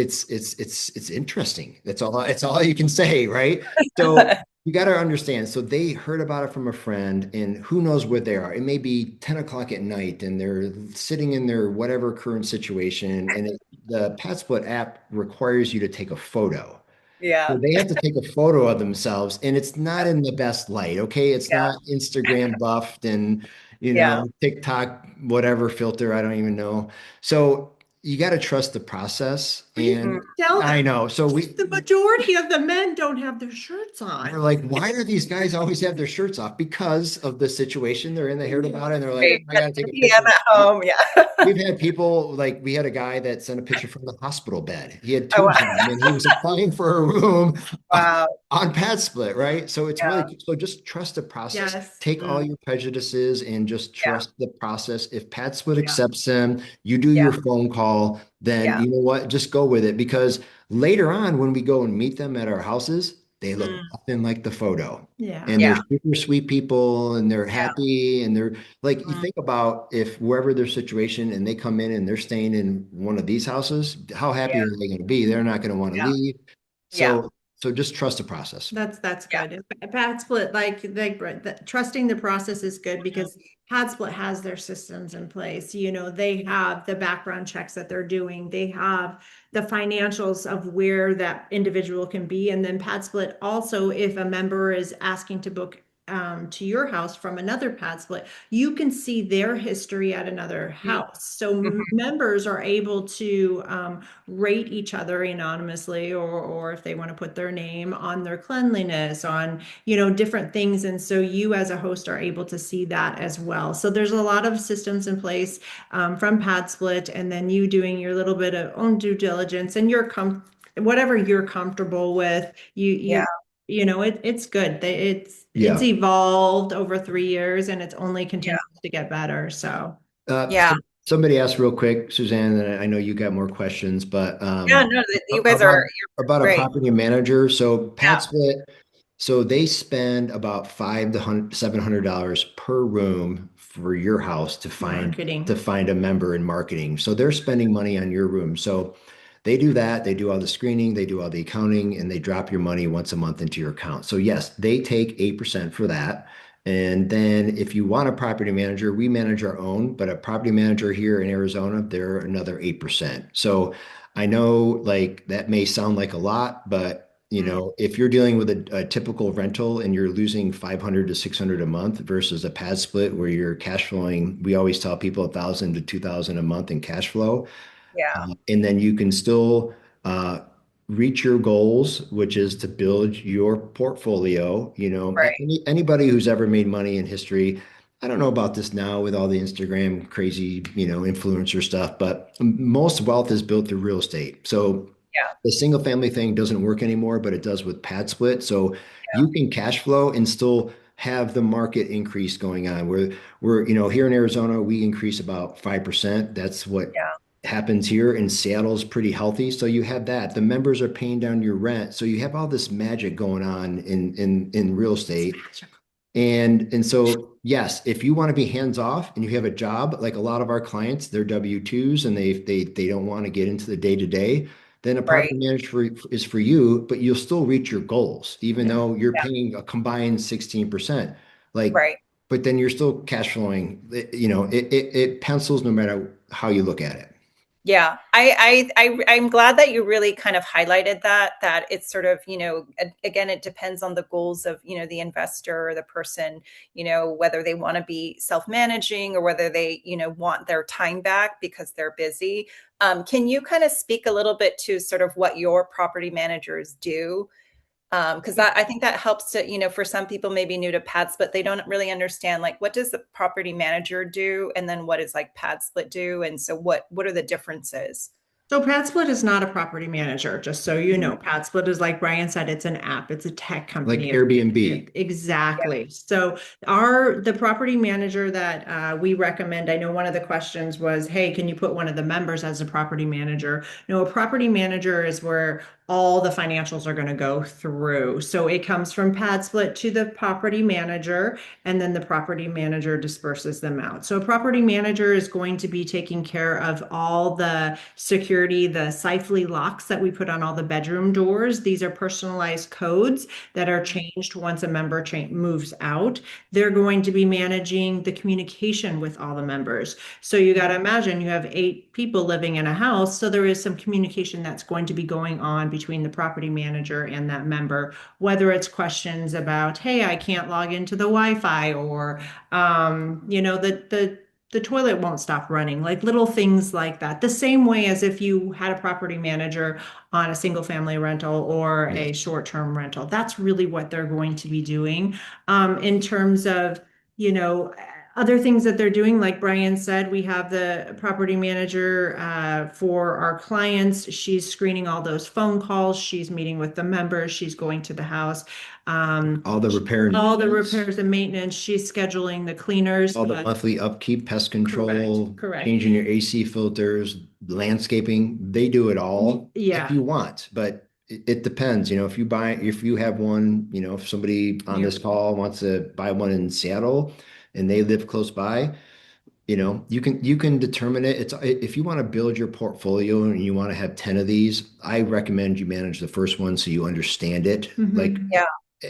interesting. That's all you can say, right? So you got to understand. So they heard about it from a friend, and who knows where they are. It may be 10 o'clock at night, and they're sitting in their whatever current situation, and the PadSplit app requires you to take a photo. So Yeah. they have to take a photo of themselves, and it's not in the best light. Okay. It's Yeah. not Instagram buffed and, Yeah. TikTok, whatever filter, I don't even know. So you got to trust the process. But you And can tell I that know. So the majority of the men don't have their shirts we're on. like, why do these guys always have their shirts off? Because of the situation they're in. They heard about it, and they're like, Right. I At got to take a 10 p.m. picture. at home. Yeah. We've had people, like, we had a guy that sent a picture from the hospital bed. He had Oh, tubes in him, and he was applying for a room wow. on PadSplit, right? So it's really Yeah. cool. So just trust the process. Yes. Take all Mm. your prejudices and just Yeah. trust the process. If PadSplit Yeah. accepts them, you do Yeah. your phone call, then Yeah. you know what? Just go with it, because later on, when we go and meet them at our houses, they look Mm. nothing like the photo. Yeah. And they're Yeah. super sweet people, and they're Yeah. happy, and they're like, you Mm. think about if wherever their situation, and they come in and they're staying in one of these houses, how happy Yeah. are they going to be? They're not going to want to Yeah. leave. Yeah. So just trust the process. That's Yeah. good. PadSplit, trusting the process is good Mhm. because PadSplit has their systems in place. They have the background checks that they're doing. They have the financials of where that individual can be. And then PadSplit also, if a member is asking to book to your house from another PadSplit, you can see their history at another house. So Mhm. members are able to rate each other anonymously, or if they want to put their name on their cleanliness, on, different things. And so you as a host are able to see that as well. So there's a lot of systems in place from PadSplit, and then you doing your little bit of own due diligence, and whatever you're comfortable with, Yeah. it's good. It's Yeah. evolved over 3 years, and it's only Yeah. continues to get better. So Yeah. Somebody asked real quick, Suzanne, and I know you got more questions, but Yeah. No, you guys about you're a great. property manager. So Yeah. PadSplit, so they spend about $500 to $700 per room for your house marketing. to find a member in marketing. So they're spending money on your room. So they do that. They do all the screening, they do all the accounting, and they drop your money once a month into your account. So yes, they take 8% for that. And then if you want a property manager, we manage our own, but a property manager here in Arizona, they're another 8%. So I know like that may sound like a lot, but Mm. if you're dealing with a typical rental and you're losing 500 to 600 a month versus a pad split where you're cash flowing, we always tell people 1,000 to 2,000 a month in cash flow. Yeah. And then you can still uh, reach your goals, which is to build your portfolio. Right. Anybody who's ever made money in history, I don't know about this now with all the Instagram crazy, influencer stuff, but most wealth is built through real estate. So Yeah. the single family thing doesn't work anymore, but it does with pad split. So Yeah. you can cash flow and still have the market increase going on. We're here in Arizona, we increase about 5%. That's what Yeah. happens here. In Seattle's pretty healthy. So you have that. The members are paying down your rent. So you have all this magic going on in real It's estate. magical. And so, yes, if you want to be hands off and you have a job, like a lot of our clients, they're W-2s and they don't want to get into the day to day, then a Right. property manager is for you, but you'll still reach your goals, even Yeah. though you're Yeah. paying a combined 16%. Like, Right. but then you're still cash flowing. It pencils no matter how you look at it. Yeah, I'm glad that you really kind of highlighted that it's sort of, again, it depends on the goals of, the investor or the person, whether they want to be self-managing or whether they, want their time back because they're busy. Can you kind of speak a little bit to sort of what your property managers do? Because that I think that helps to, for some people maybe new to PadSplit, they don't really understand like what does the property manager do, and then what does like PadSplit do, and so what are the differences? So PadSplit is not a property manager, just so you know. Mhm. PadSplit is, like Brian said, it's an app, it's a tech Like company. Airbnb. Exactly. So the property manager that we recommend, I know one of the questions was, hey, can you put one of the members as a property manager? No, a property manager is where all the financials are going to go through. So it comes from PadSplit to the property manager, and then the property manager disperses them out. So a property manager is going to be taking care of all the security, the Safely locks that we put on all the bedroom doors. These are personalized codes that are changed once a member moves out. They're going to be managing the communication with all the members. So you got to imagine you have 8 people living in a house. So there is some communication that's going to be going on between the property manager and that member, whether it's questions about, hey, I can't log into the Wi-Fi, or the toilet won't stop running, like little things like that. The same way as if you had a property manager on a single family rental or Yes. a short-term rental. That's really what they're going to be doing. In terms of, you know, other things that they're doing, like Brian said, we have the property manager for our clients. She's screening all those phone calls. She's meeting with the members. She's going to the house. Um, All the repair and all the maintenance. repairs and maintenance. She's scheduling the cleaners. All the monthly upkeep, pest Correct, control, correct. changing your AC filters, landscaping, they do it all if Yeah, you want, but it depends. If you have one, if somebody on near this you. call wants to buy one in Seattle and they live close by, you can determine it. If you want to build your portfolio and you want to have 10 of these, I recommend you manage the first one so you understand it. Like Mhm. Yeah.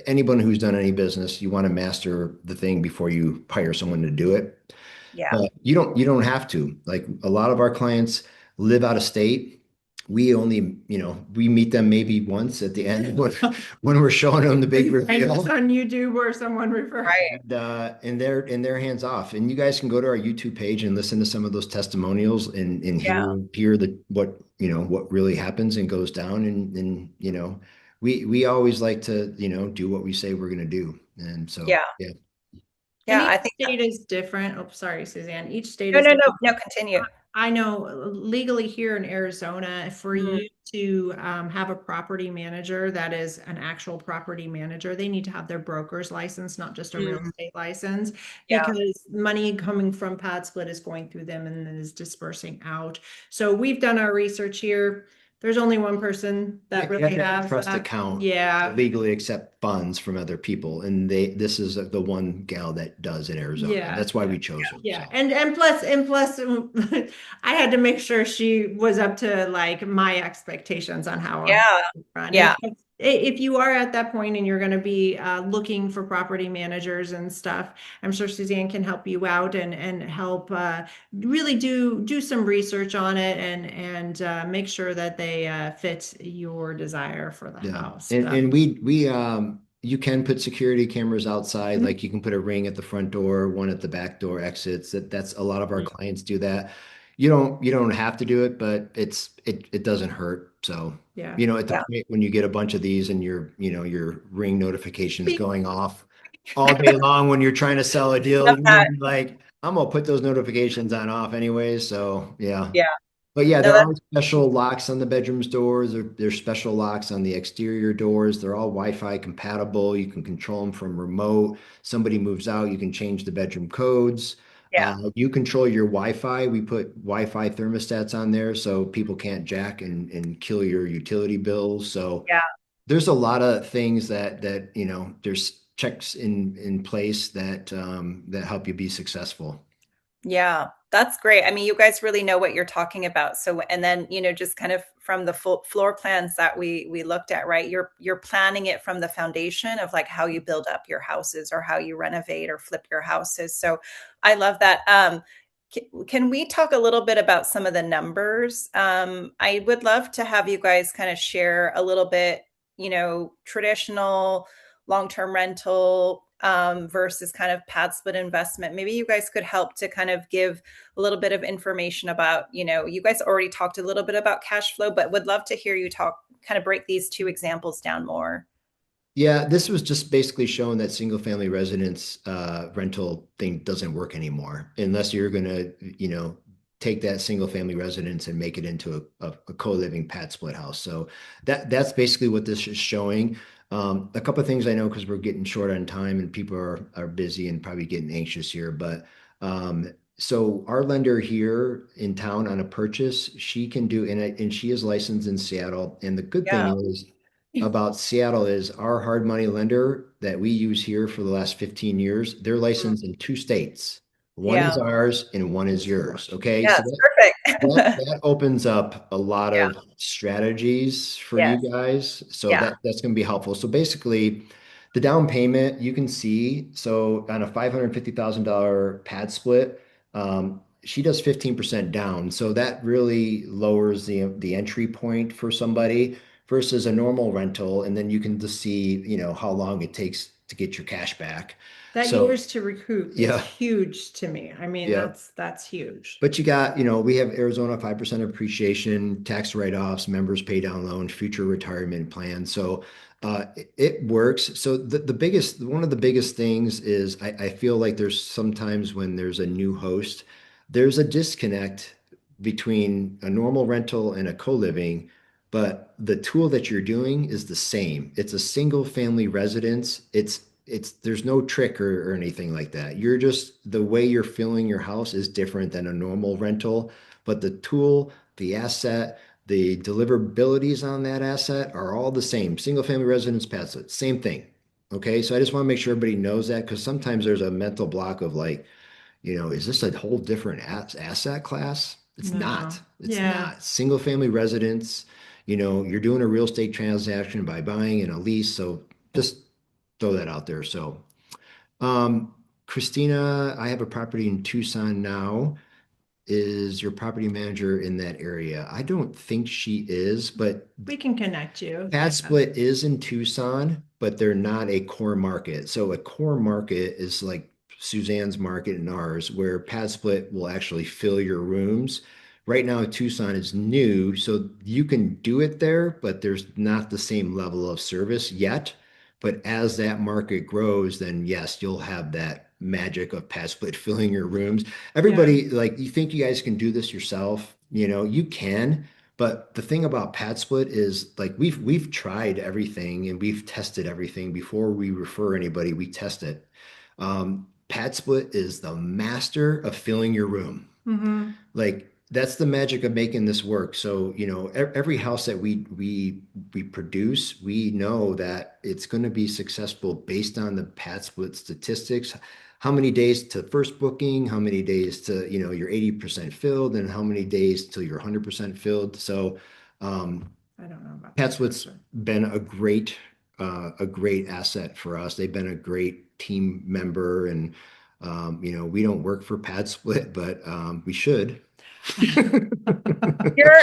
anyone who's done any business, you want to master the thing before you hire someone to do it. Yeah. But you don't have to. Like a lot of our clients live out of state. we only, we meet them maybe once at the end when we're showing them the big And it's reveal. on YouTube or someone refer. Right. And they're hands off. And you guys can go to our YouTube page and listen to some of those testimonials and Yeah. hear what really happens and goes down. And we always like to, do what we say we're gonna do. And so Yeah. yeah. And Yeah. each I think state is different. Oh, sorry, Suzanne. Each state no, is no, no, different. no, continue. I know legally here in Arizona, for Mm, you to have a property manager that is an actual property manager, they need to have their broker's license, not just a real mm, estate license, yeah. because money coming from PadSplit is going through them and then is dispersing out. So we've done our research here. There's only one person that You have really to have a has, trust account to yeah, legally accept funds from other people. And this is the one gal that does in Arizona. yeah, That's why yeah. we chose her. Yeah, So and plus, I had to make sure she was up to like my expectations on how I Yeah. run. And Yeah. if you are at that point and you're going to be looking for property managers and stuff, I'm sure Suzanne can help you out and help really do some research on it and make sure that they fit your desire for the yeah. house. And we you can put security cameras outside, Mhm. like you can put a ring at the front door, one at the back door exits. That's a lot of our clients do that. You don't have to do it, but it doesn't hurt. So, Yeah. at the Yeah. point when you get a bunch of these and your ring notifications Beep. going off all day long when you're trying to sell a deal, Love you're that. like, I'm gonna put those notifications on off anyways. So yeah. Yeah. But yeah, No, there that's are special locks on the bedrooms doors. There's special locks on the exterior doors. They're all Wi-Fi compatible. You can control them from remote. Somebody moves out, you can change the bedroom codes. yeah. You control your Wi-Fi. We put Wi-Fi thermostats on there so people can't jack and kill your utility bills. So Yeah. there's a lot of things that there's checks in place that help you be successful. Yeah, that's great. I mean, you guys really know what you're talking about. So, and then, just kind of from the full floor plans that we looked at, right? You're planning it from the foundation of like how you build up your houses or how you renovate or flip your houses. So, I love that. Can we talk a little bit about some of the numbers? I would love to have you guys kind of share a little bit, traditional long-term rental versus kind of pad split investment. Maybe you guys could help to kind of give a little bit of information about, you guys already talked a little bit about cash flow, but would love to hear you talk, kind of break these two examples down more. Yeah, this was just basically showing that single family residence rental thing doesn't work anymore unless you're going to, take that single family residence and make it into a co-living pad split house. So that's basically what this is showing. A couple of things I know because we're getting short on time and people are busy and probably getting anxious here. But so our lender here in town on a purchase, she can do, and she is licensed in Seattle. And the good thing Yeah. is about Seattle is our hard money lender that we use here for the last 15 years. They're Mm. licensed in two states. One Yeah. is ours and one is yours. Okay. Yeah, So it's that perfect. that opens up a lot Yeah. of strategies for you Yes. guys. So Yeah. that's going to be helpful. So basically, the down payment you can see. So on a $550,000 pad split, she does 15% down. So that really lowers the entry point for somebody versus a normal rental. And then you can just see, how long it takes to get your cash back. That So years to recoup is yeah, huge to me. I mean, yeah. that's huge. But you got, we have Arizona 5% appreciation, tax write-offs, members pay down loans, future retirement plans. So it works. So one of the biggest things is I feel like there's sometimes when there's a new host, there's a disconnect between a normal rental and a co-living, but the tool that you're doing is the same. It's a single family residence. There's no trick or anything like that. You're just the way you're filling your house is different than a normal rental, but the tool, the asset, the deliverabilities on that asset are all the same. Single family residence, passive, same thing. Okay, so I just want to make sure everybody knows that because sometimes there's a mental block of like, is this a whole different asset class? It's not. No. It's Yeah. not. Single family residence, you're doing a real estate transaction by buying in a lease. So just throw that out there. So, Christina, I have a property in Tucson now. is your property manager in that area? I don't think she is, but We can connect you. PadSplit is in Tucson, but they're not a core market. So a core market is like Suzanne's market and ours, where PadSplit will actually fill your rooms. Right now, Tucson is new, so you can do it there, but there's not the same level of service yet. But as that market grows, then yes, you'll have that magic of PadSplit filling your rooms. Yeah. Everybody, like, you think you guys can do this yourself? You can. But the thing about PadSplit is like we've tried everything and we've tested everything before we refer anybody, we test it. PadSplit is the master of filling your room. Mm-hmm. Like that's the magic of making this work. So, every house that we produce, we know that it's going to be successful based on the PadSplit statistics. How many days to first booking, how many days to, you're 80% filled, and how many days till you're 100% filled. So, I don't know about that. PadSplit's been a great asset for us. They've been a great team member, and we don't work for PadSplit, but we should. You're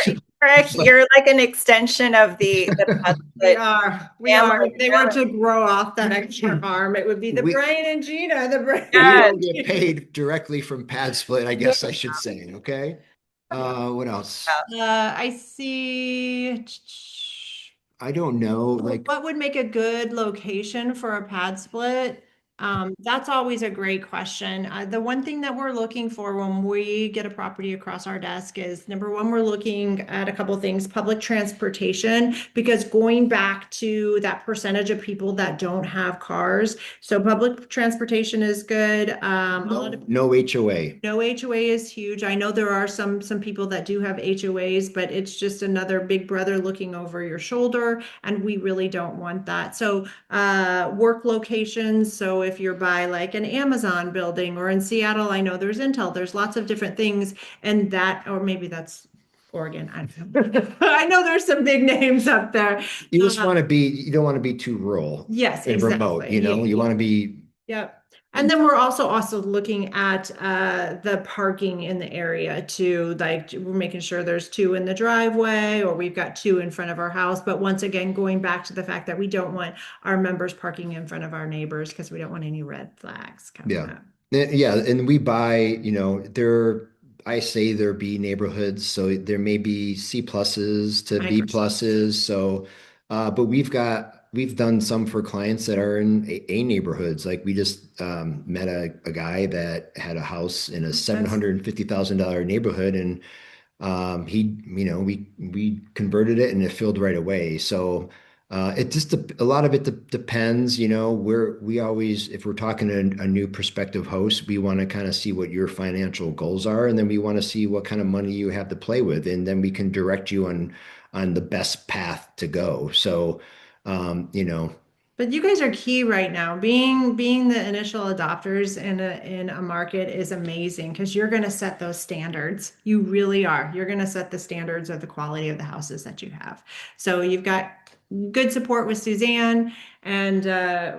you're like an extension of the We PadSplit are. family. If they were to grow off that extra arm, it would be the We- Brian and Gina. We Yes. don't get paid directly from PadSplit, I guess I should say. Okay. What else? I see. I don't know. Like, What would make a good location for a pad split? That's always a great question. The one thing that we're looking for when we get a property across our desk is number one, we're looking at a couple things, public transportation, because going back to that percentage of people that don't have cars. So public transportation is good. A lot of no HOA. no HOA is huge. I know there are some people that do have HOAs, but it's just another big brother looking over your shoulder, and we really don't want that. So work locations. So if you're by like an Amazon building, or in Seattle, I know there's Intel, there's lots of different things, and that, or maybe that's Oregon. I don't know. I know there's some big names up there. You just you don't want to be too rural. Yes, and remote, exactly. you want to be. Yep. And then we're also looking at the parking in the area too. Like we're making sure there's two in the driveway, or we've got two in front of our house. But once again, going back to the fact that we don't want our members parking in front of our neighbors because we don't want any red flags coming up. Yeah, and we buy, I say there be neighborhoods, so there may be C pluses to B pluses. So, but we've done some for clients that are in A neighborhoods. Like we just met a guy that had a house in a $750,000 neighborhood, and we converted it and it filled right away. So it just a lot of it depends. We always, if we're talking to a new prospective host, we want to kind of see what your financial goals are, and then we want to see what kind of money you have to play with, and then we can direct you on the best path to go. So, But you guys are key right now. Being the initial adopters in a market is amazing because you're going to set those standards. You really are. You're going to set the standards of the quality of the houses that you have. So you've got good support with Suzanne, and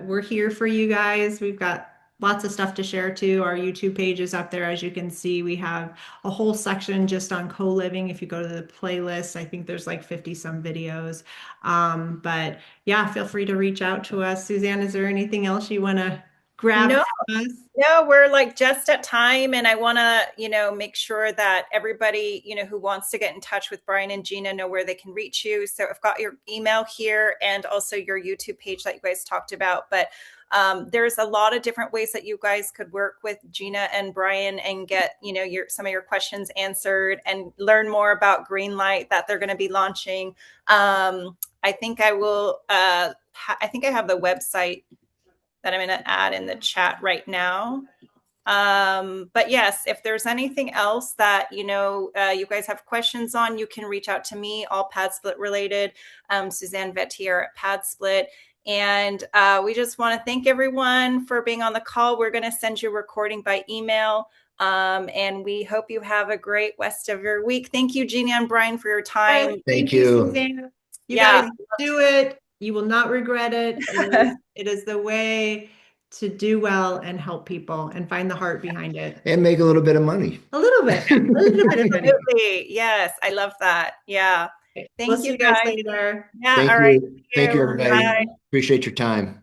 we're here for you guys. We've got lots of stuff to share too. Our YouTube page is up there. As you can see, we have a whole section just on co-living. If you go to the playlist, I think there's like 50 some videos. But yeah, feel free to reach out to us. Suzanne, is there anything else you want to grab from us? No, we're like just at time, and I want to, make sure that everybody, who wants to get in touch with Brian and Gina know where they can reach you. So I've got your email here and also your YouTube page that you guys talked about. But there's a lot of different ways that you guys could work with Gina and Brian and get, some of your questions answered and learn more about Greenlight that they're going to be launching. I think I will. I think I have the website that I'm going to add in the chat right now. But yes, if there's anything else that, you guys have questions on, you can reach out to me, all PadSplit related, Suzanne.vetillart at PadSplit. And we just want to thank everyone for being on the call. We're going to send you a recording by email. And we hope you have a great rest of your week. Thank you, Gina and Brian, for your time. Thank you. Suzanne. You guys do it. You will not regret it. It is the way to do well and help people and find the heart behind it. And make a little bit of money. A little bit of money. Absolutely. Yes, I love that. Yeah. We'll Thank see you you guys guys. later. Yeah. Thank All right. you. Thank you, everybody. Bye. Appreciate your time.